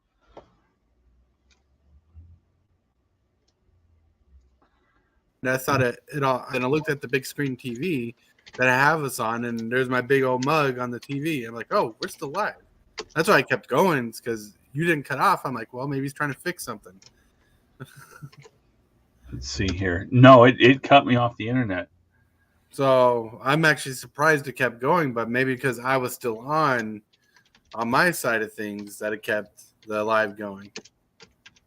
And I thought it all, and I looked at the big screen TV that I have us on, and there's my big old mug on the TV. I'm like, oh, we're still live. That's why I kept going, because you didn't cut off. I'm like, well, maybe he's trying to fix something. Let's see here. No, it cut me off the internet. So I'm actually surprised it kept going, but maybe because I was still on my side of things that it kept the live going.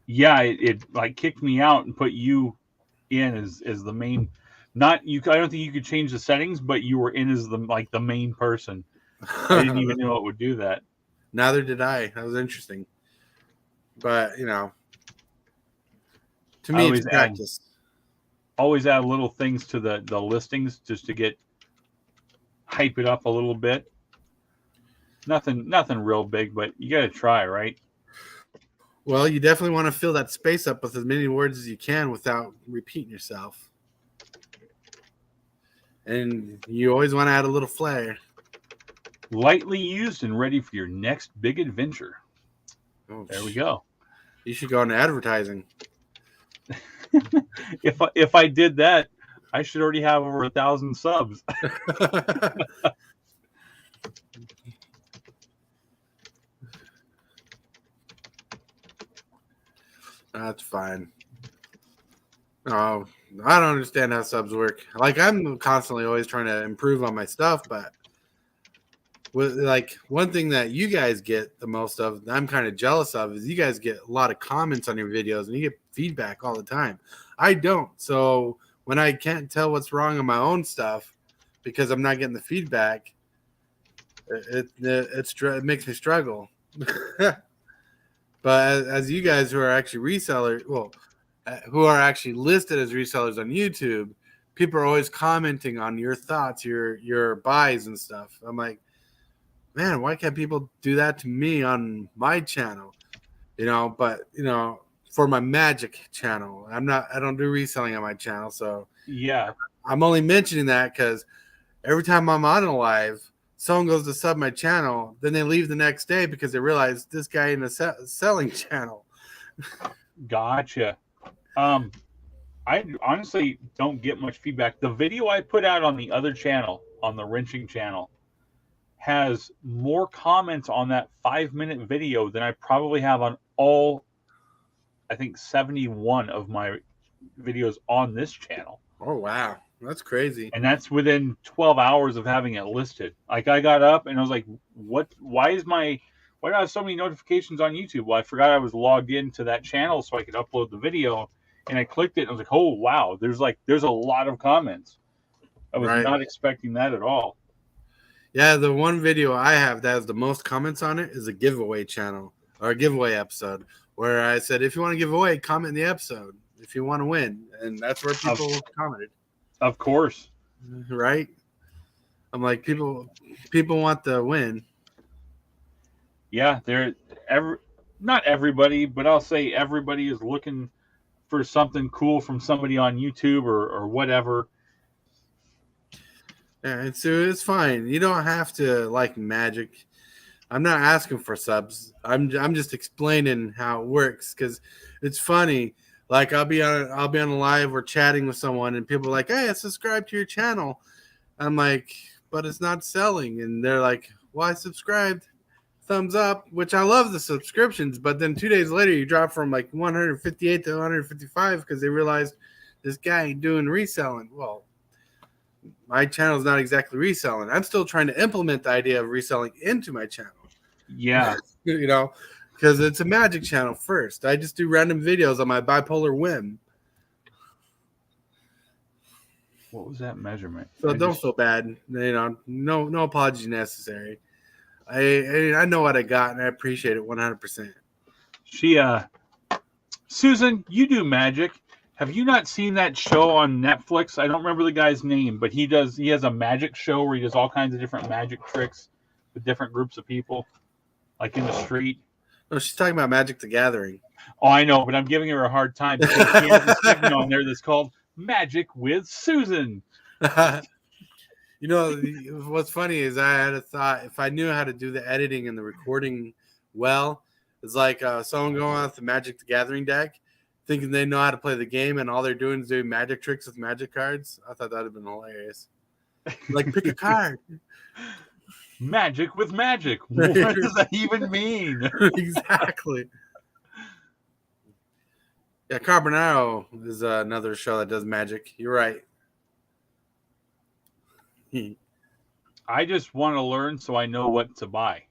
Yeah, it like kicked me out and put you in as the main. Not you. I don't think you could change the settings, but you were in as the main person. I didn't even know it would do that. Neither did I. That was interesting. But to me, it's practice. Always add little things to the listings just to hype it up a little bit. Nothing real big, but you got to try, right? Well, you definitely want to fill that space up with as many words as you can without repeating yourself. And you always want to add a little flair. Lightly used and ready for your next big adventure. Oh, there we go. You should go into advertising. If I did that, I should already have over 1,000 subs. That's fine. Oh, I don't understand how subs work. Like, I'm constantly always trying to improve on my stuff, but with like one thing that you guys get the most of, I'm kind of jealous of, is you guys get a lot of comments on your videos and you get feedback all the time. I don't. So when I can't tell what's wrong on my own stuff because I'm not getting the feedback, it makes me struggle. But as you guys who are actually resellers, who are actually listed as resellers on YouTube, people are always commenting on your thoughts, your buys and stuff. I'm like, man, why can't people do that to me on my channel? But for my Magic channel, I don't do reselling on my channel, so Yeah. I'm only mentioning that because every time I'm on a live, someone goes to sub my channel, then they leave the next day because they realize this guy in a selling channel. Gotcha. I honestly don't get much feedback. The video I put out on the other channel, on the wrenching channel, has more comments on that 5-minute video than I probably have on all, I think, 71 of my videos on this channel. Oh, wow. That's crazy. And that's within 12 hours of having it listed. Like, I got up and I was like, why do I have so many notifications on YouTube? Well, I forgot I was logged into that channel so I could upload the video. And I clicked it and I was like, oh, wow, there's a lot of comments. I was not expecting that at all. Yeah, the one video I have that has the most comments on it is a giveaway channel or a giveaway episode where I said, if you want to give away, comment in the episode if you want to win. And that's where people commented. Of course. Right? I'm like, people want the win. Yeah, not everybody, but I'll say everybody is looking for something cool from somebody on YouTube or whatever. Yeah, it's fine. You don't have to like Magic. I'm not asking for subs. I'm just explaining how it works because it's funny. Like I'll be on a live or chatting with someone and people are like, hey, I subscribe to your channel. I'm like, but it's not selling. And they're like, well, I subscribed. Thumbs up, which I love the subscriptions, but then 2 days later you drop from like 158 to 155 because they realized this guy ain't doing reselling. Well, my channel is not exactly reselling. I'm still trying to implement the idea of reselling into my channel. Yeah. Because it's a Magic channel first. I just do random videos on my bipolar whim. What was that measurement? So don't feel bad. No apology necessary. I know what I got, and I appreciate it 100%. Susan, you do Magic. Have you not seen that show on Netflix? I don't remember the guy's name, but he has a magic show where he does all kinds of different magic tricks with different groups of people, like in the street. No, she's talking about Magic the Gathering. Oh, I know, but I'm giving her a hard time because he has a segment on there that's called Magic with Susan. What's funny is I had a thought, if I knew how to do the editing and the recording well, it's like someone going off the Magic the Gathering deck thinking they know how to play the game and all they're doing is doing magic tricks with magic cards. I thought that would have been hilarious. Like, pick a card. Magic with magic. What does that even mean? Exactly. Yeah, Carbonaro is another show that does magic. You're right. I just want to learn so I know what to buy.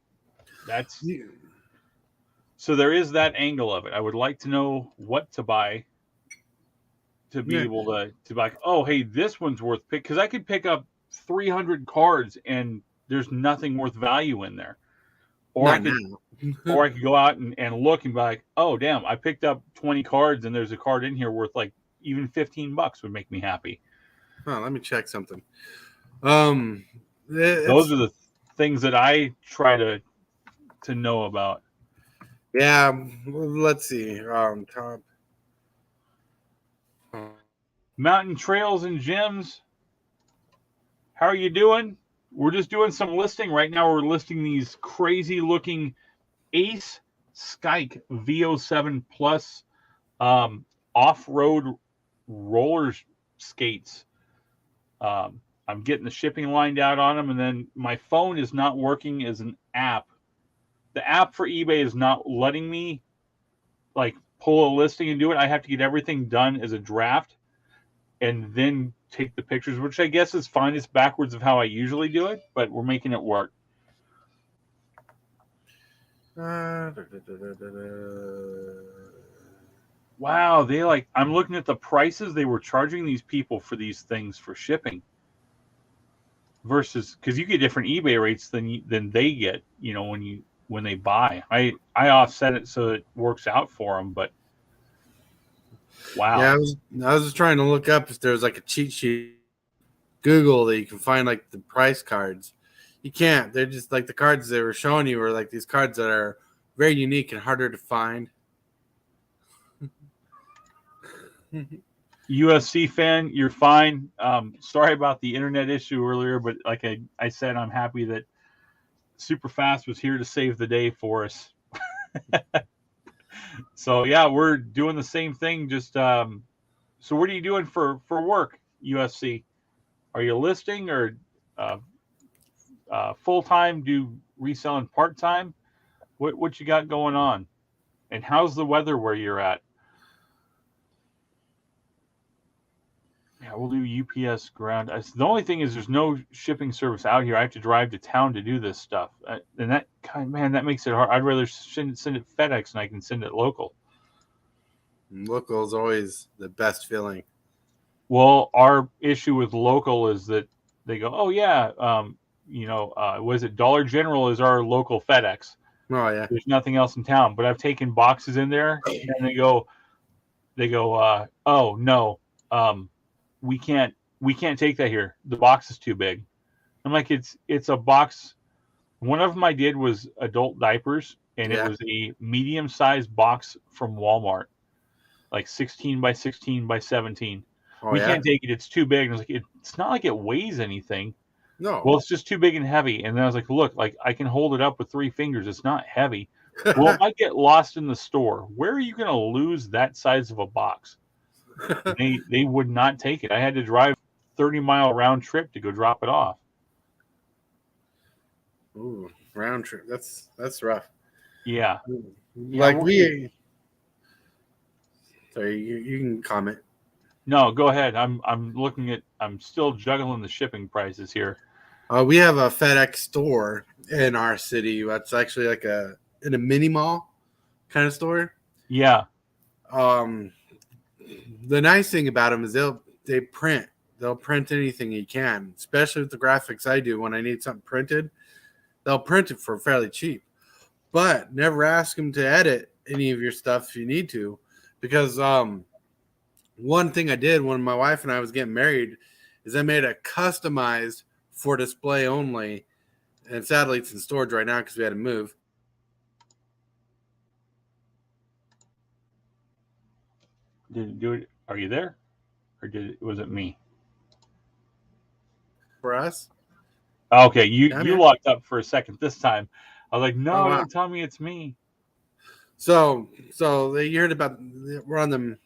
So there is that angle of it. I would like to know what to buy to be able to buy. Oh, hey, this one's worth pick because I could pick up 300 cards and there's nothing worth value in there. Or I could go out and look and be like, oh, damn, I picked up 20 cards and there's a card in here worth like even $15 would make me happy. Oh, let me check something. Those are the things that I try to know about. Yeah, let's see. Top. Mountain Trails and Gyms. How are you doing? We're just doing some listing right now. We're listing these crazy looking Ace Skike VO7 Plus off-road roller skates. I'm getting the shipping lined out on them, and then my phone is not working as an app. The app for eBay is not letting me like pull a listing and do it. I have to get everything done as a draft and then take the pictures, which I guess is fine. It's backwards of how I usually do it, but we're making it work. Wow, they like I'm looking at the prices they were charging these people for these things for shipping versus because you get different eBay rates than they get, when they buy. I offset it so it works out for them, but Yeah, wow. I was just trying to look up if there's like a cheat sheet Google that you can find like the price cards. You can't. They're just like the cards they were showing you were like these cards that are very unique and harder to find. UFC fan, you're fine. Sorry about the internet issue earlier, but like I said, I'm happy that Superfast was here to save the day for us. So yeah, we're doing the same thing. Just so what are you doing for work, UFC? Are you listing or uh, full time? Do reselling part time? What you got going on? And how's the weather where you're at? Yeah, we'll do UPS ground. The only thing is, there's no shipping service out here. I have to drive to town to do this stuff, and that makes it hard. I'd rather send it FedEx, and I can send it local. Local is always the best feeling. Well, our issue with local is that they go, oh yeah, was it Dollar General is our local FedEx? Oh yeah. There's nothing else in town. But I've taken boxes in there, and they go, oh no, we can't take that here. The box is too big. I'm like, it's a box. One of them I did was adult diapers, and Yeah. it was a medium sized box from Walmart, like 16 by 16 by 17. Oh We yeah. can't take it. It's too big. And I was like, it's not like it weighs anything. No. Well, it's just too big and heavy. And then I was like, look, like I can hold it up with 3 fingers. It's not heavy. Well, if I get lost in the store, where are you going to lose that size of a box? They would not take it. I had to drive 30-mile round trip to go drop it off. Ooh, round trip. That's rough. Yeah. Like Sorry, you can comment. No, go ahead. I'm still juggling the shipping prices here. We have a FedEx store in our city. That's actually like in a mini mall kind of store. Yeah. The nice thing about them is they'll print anything you can, especially with the graphics I do. When I need something printed, they'll print it for fairly cheap, but never ask them to edit any of your stuff if you need to, because one thing I did when my wife and I was getting married is I made a customized for display only, and sadly it's in storage right now because we had to move. Did it do it? Are you there? Or was it me? For us. Okay, you I'm here. locked up for a second this time. I was like, no, Oh, wow. don't tell me it's me. So you heard about, we're on them.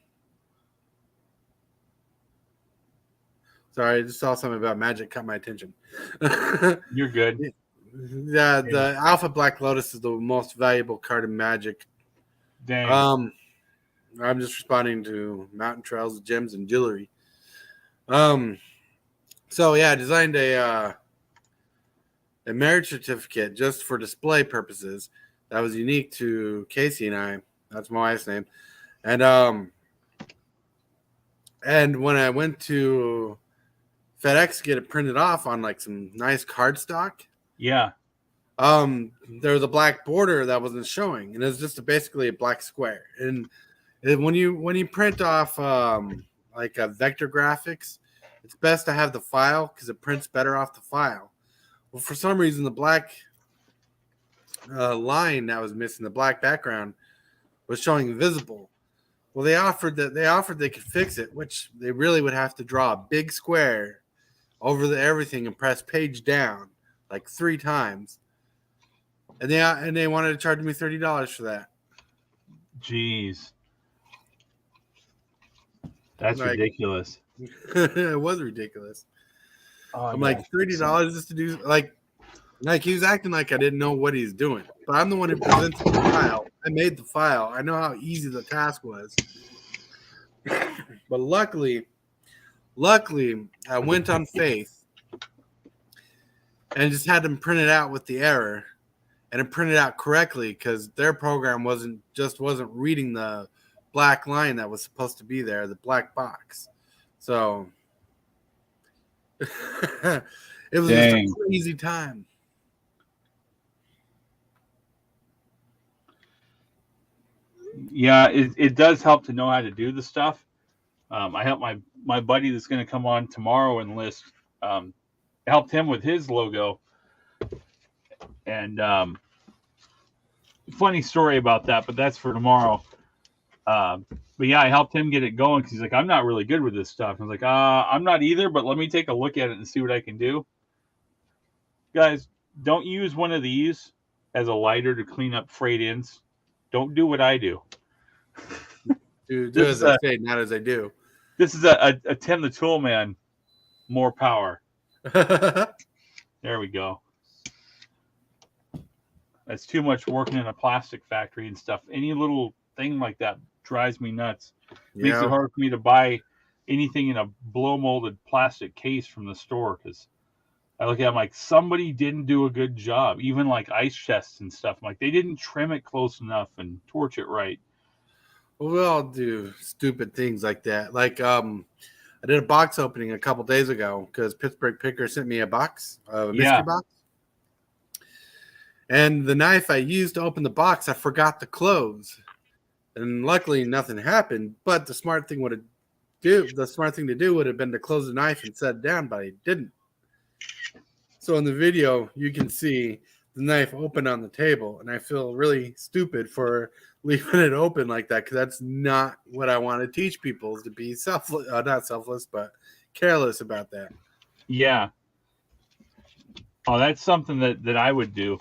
Sorry, I just saw something about Magic caught my attention. You're good. Yeah, the Alpha Black Lotus is the most valuable card in Magic. Dang. I'm just responding to Mountain Trails, gems, and jewelry. So yeah, I designed a marriage certificate just for display purposes that was unique to Casey and I. That's my wife's name. And when I went to FedEx to get it printed off on like some nice cardstock, Yeah. there was a black border that wasn't showing, and it was just basically a black square. And when you print off like a vector graphics, it's best to have the file because it prints better off the file. Well, for some reason, the black line that was missing, the black background, was showing visible. Well, they offered they could fix it, which they really would have to draw a big square over everything and press page down like 3 times. And they wanted to charge me $30 for that. Jeez. That's like, ridiculous. It was ridiculous. Oh, I'm like, $30 just to do like he was acting like I didn't know what he's doing. But I'm the one who presents the file. I made the file. I know how easy the task was. But luckily, I went on faith and just had them print it out with the error. and it printed out correctly because their program wasn't reading the black line that was supposed to be there, the black box. So it was just a crazy time. Yeah, it does help to know how to do the stuff. I helped my buddy that's going to come on tomorrow and list, helped him with his logo. And funny story about that, but that's for tomorrow. But yeah, I helped him get it going because he's like, I'm not really good with this stuff. I was like, I'm not either, but let me take a look at it and see what I can do. Guys, don't use one of these as a lighter to clean up frayed ends. Don't do what I do. Do as I say, not as I do. This is a Tim the Tool Man. More power. There we go. That's too much working in a plastic factory and stuff. Any little thing like that drives me nuts. Makes it hard for me to buy anything in a blow molded plastic case from the store because I look at them like somebody didn't do a good job. Even like ice chests and stuff. I'm like they didn't trim it close enough and torch it right. Well, we all do stupid things like that. Like I did a box opening a couple days ago because Pittsburgh Picker sent me a box, a mystery box. And the knife I used to open the box, I forgot to close. And luckily nothing happened. But the smart thing to do would have been to close the knife and set it down, but I didn't. So in the video, you can see the knife open on the table, and I feel really stupid for leaving it open like that because that's not what I want to teach people, is to be not selfless, but careless about that. Yeah. Oh, that's something that I would do.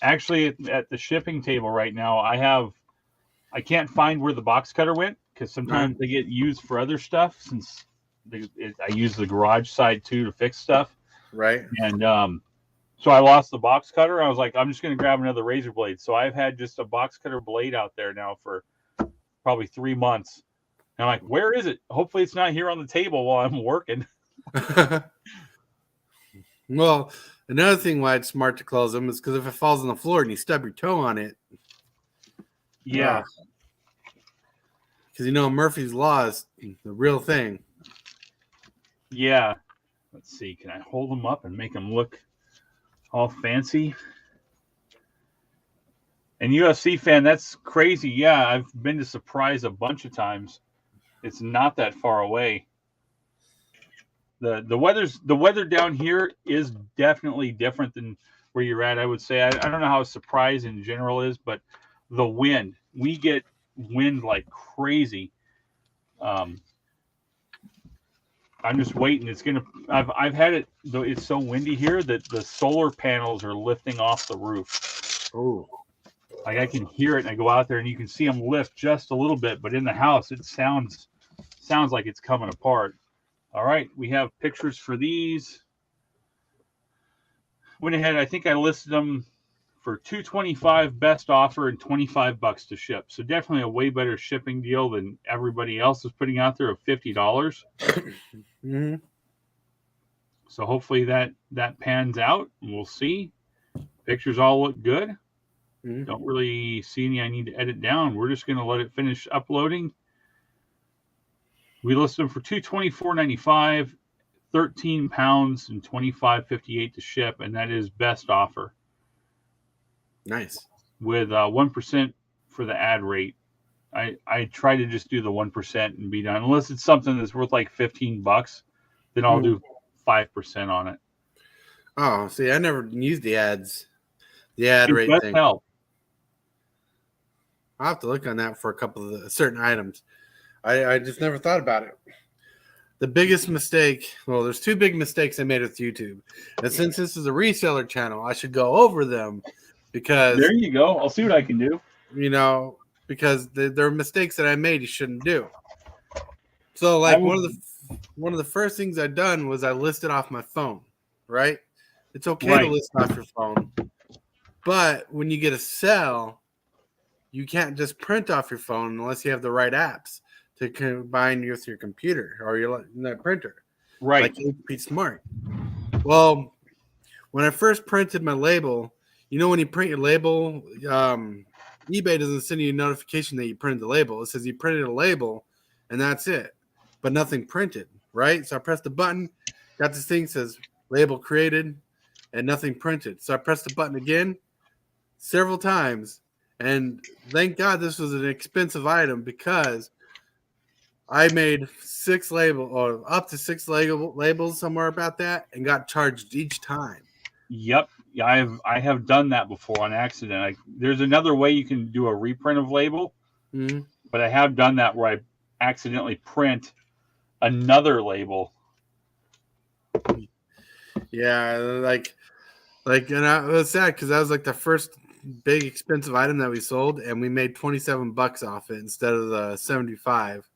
Actually, at the shipping table right now, I can't find where the box cutter went because sometimes they get used for other stuff since I use the garage side too to fix stuff. Right. And so I lost the box cutter. I was like, I'm just going to grab another razor blade. So I've had just a box cutter blade out there now for probably 3 months. And I'm like, where is it? Hopefully it's not here on the table while I'm working. Well, another thing why it's smart to close them is because if it falls on the floor and you stub your toe on it. Yeah. Because Murphy's Law is the real thing. Yeah. Let's see. Can I hold them up and make them look all fancy? And UFC fan, that's crazy. Yeah, I've been to Surprise a bunch of times. It's not that far away. The weather down here is definitely different than where you're at. I would say I don't know how Surprise in general is, but the wind, we get wind like crazy. I'm just waiting. I've had it though. It's so windy here that the solar panels are lifting off the roof. Oh, like I can hear it, and I go out there, and you can see them lift just a little bit. But in the house, it sounds like it's coming apart. All right, we have pictures for these. Went ahead. I think I listed them for $225 best offer and $25 to ship. So definitely a way better shipping deal than everybody else is putting out there of $50. Mm-hmm. So hopefully that pans out, and we'll see. Pictures all look good. Mm-hmm. Don't really see any I need to edit down. We're just going to let it finish uploading. We listed them for $224.95, 13 pounds, and $25.58 to ship, and that is best offer. Nice. With 1% for the ad rate. I try to just do the 1% and be done. Unless it's something that's worth like $15, then I'll do 5% on it. Oh, see, I never used the ads. The ad rate thing. Help. I'll have to look on that for a couple of certain items. I just never thought about it. The biggest mistake, well, there's two big mistakes I made with YouTube. And since this is a reseller channel, I should go over them because... There you go. I'll see what I can do. Because there are mistakes that I made you shouldn't do. So, like, one of the first things I done was I listed off my phone, right? It's okay to list off your phone. But when you get a cell, you can't just print off your phone unless you have the right apps to combine with your computer or your printer. Right. Like HP Smart. Well, when I first printed my label, when you print your label, eBay doesn't send you a notification that you printed the label. It says you printed a label, and that's it, but nothing printed, right? So I pressed the button, got this thing says label created, and nothing printed. So I pressed the button again several times, and thank God this was an expensive item because I made up to six labels, somewhere about that, and got charged each time. Yep. Yeah, I have done that before on accident. There's another way you can do a reprint of label, but I have done that where I accidentally print another label. Yeah, and it was sad because that was like the first big expensive item that we sold, and we made $27 off it instead of the 75.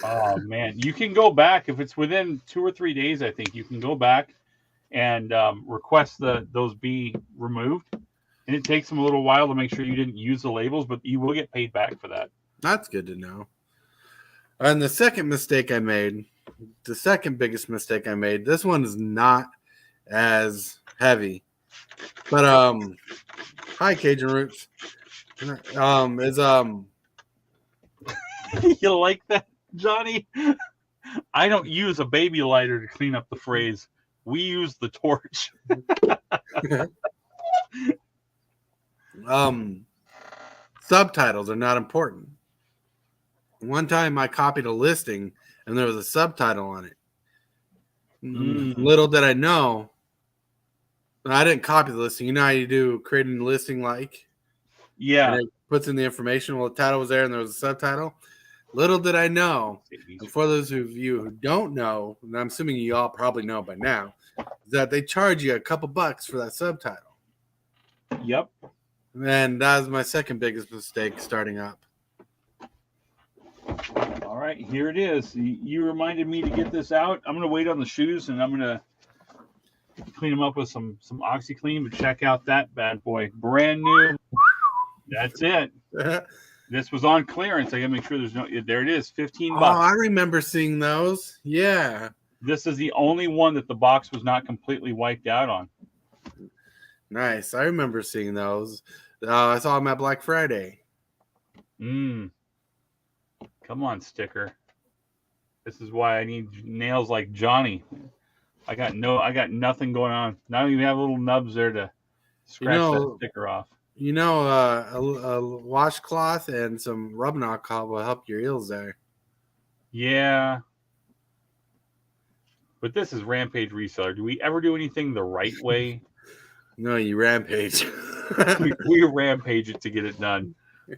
Oh man, you can go back if it's within 2 or 3 days. I think you can go back and request those be removed, and it takes them a little while to make sure you didn't use the labels, but you will get paid back for that. That's good to know. And the second mistake I made, the second biggest mistake I made, this one is not as heavy, but hi Cajun Roots, is You like that, Johnny? I don't use a baby lighter to clean up the phrase. We use the torch. Subtitles are not important. One time I copied a listing and there was a subtitle on it. Little did I know, I didn't copy the listing. You know how you do creating a listing like? Yeah. And it puts in the information. Well, the title was there and there was a subtitle. Little did I know, and for those of you who don't know, and I'm assuming you all probably know by now, is that they charge you a couple bucks for that subtitle. Yep. And that was my second biggest mistake starting up. All right, here it is. You reminded me to get this out. I'm going to wait on the shoes, and I'm going to clean them up with some OxyClean, but check out that bad boy. Brand new. That's it. This was on clearance. I got to make sure there's no. There it is, $15. Oh, I remember seeing those. Yeah. This is the only one that the box was not completely wiped out on. Nice. I remember seeing those. I saw them at Black Friday. Come on, sticker. This is why I need nails like Johnny. I got nothing going on. Not even have little nubs there to scratch that sticker off. A washcloth and some rubbing alcohol will help your eels there. Yeah. But this is Rampage Reseller. Do we ever do anything the right way? No, you rampage. we rampage it to get it done.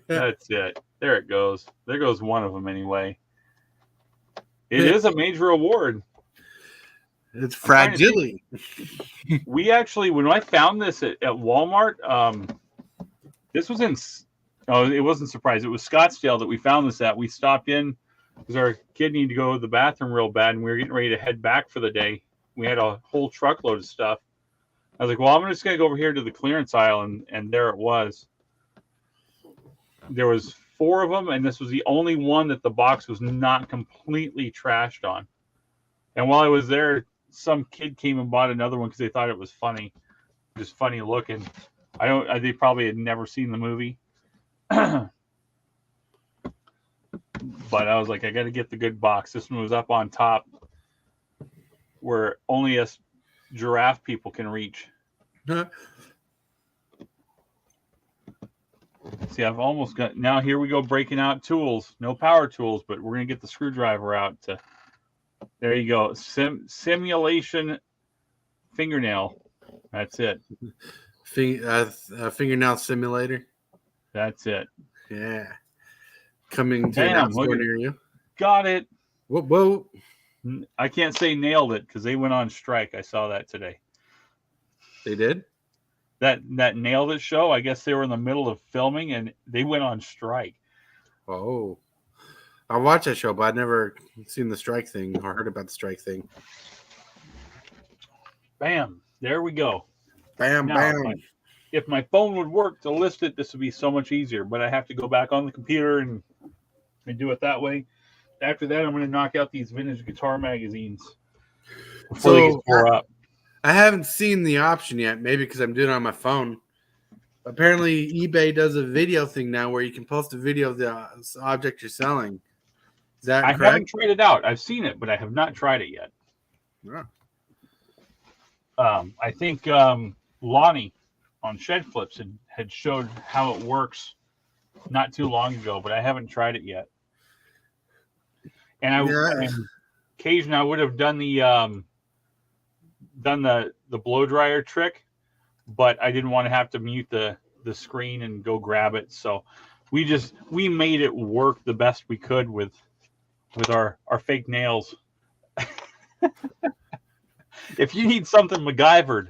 That's it. There it goes. There goes one of them anyway. It is a major award. It's fragile. We actually, when I found this at Walmart, this was it wasn't Surprise. It was Scottsdale that we found this at. We stopped in because our kid needed to go to the bathroom real bad, and we were getting ready to head back for the day. We had a whole truckload of stuff. I was like, well, I'm just going to go over here to the clearance aisle, and there it was. There was 4 of them, and this was the only one that the box was not completely trashed on. And while I was there, some kid came and bought another one because they thought it was funny, just funny looking. They probably had never seen the movie. But I was like, I got to get the good box. This one was up on top where only us giraffe people can reach. See, I've almost got, now here we go breaking out tools. No power tools, but we're going to get the screwdriver out. There you go. Simulation fingernail. That's it. Fingernail simulator. That's it. Yeah. Coming to an store near you. Got it. Whoa. I can't say nailed it because they went on strike. I saw that today. They did? That Nailed It show, I guess they were in the middle of filming and they went on strike. Oh. I watched that show, but I'd never seen the strike thing or heard about the strike thing. Bam. There we go. Bam. If my phone would work to list it, this would be so much easier. But I have to go back on the computer and do it that way. After that, I'm going to knock out these vintage guitar magazines before they get tore up. I haven't seen the option yet, maybe because I'm doing it on my phone. Apparently, eBay does a video thing now where you can post a video of the object you're selling. Is that I correct? haven't tried it out. I've seen it, but I have not tried it yet. Yeah. I think Lonnie on Shed Flips had showed how it works not too long ago, but I haven't tried it yet. And on occasion I would have done the blow dryer trick, but I didn't want to have to mute the screen and go grab it. So we made it work the best we could with our fake nails. If you need something MacGyvered,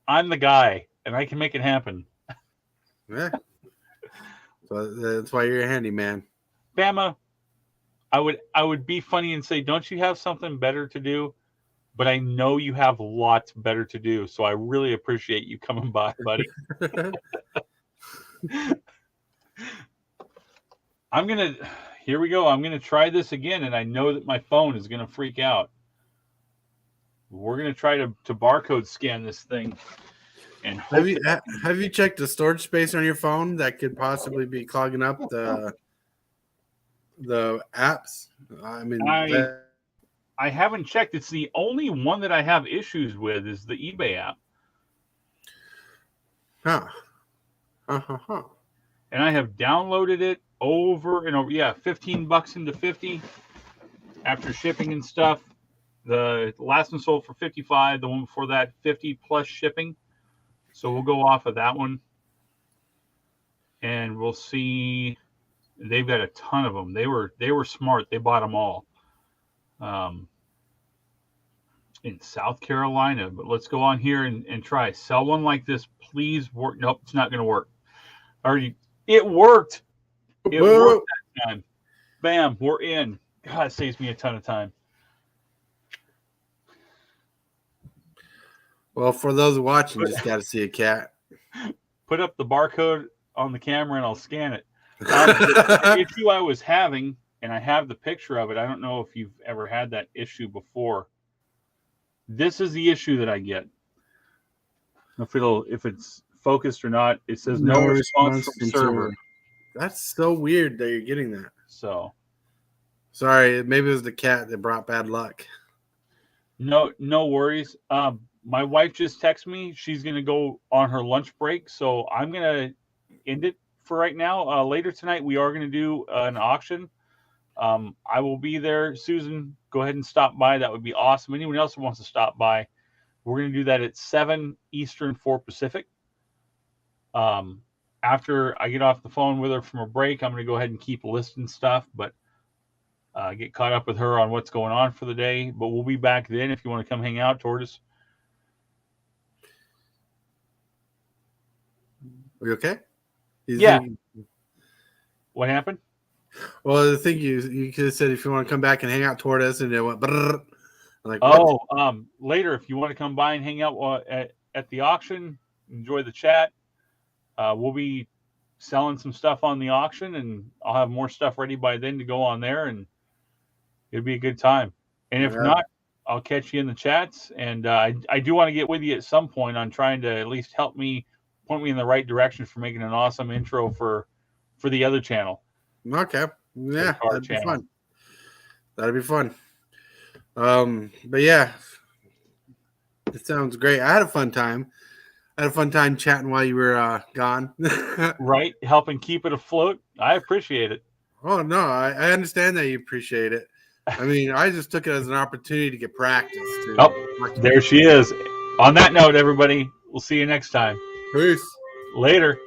I'm the guy, and I can make it happen. Yeah. So that's why you're a handyman. Bama, I would be funny and say, don't you have something better to do? But I know you have lots better to do, so I really appreciate you coming by, buddy. Here we go. I'm going to try this again, and I know that my phone is going to freak out. We're going to try to barcode scan this thing. And have you checked the storage space on your phone that could possibly be clogging up the apps? I mean, I haven't checked. It's the only one that I have issues with is the eBay app. And I have downloaded it over and over. Yeah, $15 into 50 after shipping and stuff. The last one sold for 55. The one before that, 50 plus shipping. So we'll go off of that one, and we'll see. They've got a ton of them. They were smart. They bought them all. In South Carolina, but let's go on here and try sell one like this. Please work. Nope, it's not going to work. It worked. It worked that time. Bam, we're in. God, it saves me a ton of time. Well, for those watching, you just got to see a cat. Put up the barcode on the camera and I'll scan it. The issue I was having, and I have the picture of it. I don't know if you've ever had that issue before. This is the issue that I get. If it's focused or not, it says no response from server. That's so weird that you're getting that. So sorry, maybe it was the cat that brought bad luck. No worries. My wife just texted me. She's going to go on her lunch break, so I'm going to end it for right now. Later tonight, we are going to do an auction. I will be there. Susan, go ahead and stop by. That would be awesome. Anyone else who wants to stop by, we're going to do that at 7 Eastern, 4 Pacific. After I get off the phone with her from a break, I'm going to go ahead and keep listing stuff, but get caught up with her on what's going on for the day. But we'll be back then if you want to come hang out, Tortoise. Are you okay? Yeah. What happened? Well, the thing you could have said if you want to come back and hang out toward us, and it went. I'm like, later if you want to come by and hang out at the auction, enjoy the chat. We'll be selling some stuff on the auction, and I'll have more stuff ready by then to go on there, and it'll be a good time. And if not, I'll catch you in the chats. And I do want to get with you at some point on trying to at least point me in the right direction for making an awesome intro for the other channel. Okay. Yeah, that'd be fun. That'd be fun. But yeah, it sounds great. I had a fun time. Chatting while you were gone. Right, helping keep it afloat. I appreciate it. Oh no, I understand that you appreciate it. I mean, I just took it as an opportunity to get practice. There she is. On that note, everybody, we'll see you next time. Peace. Later.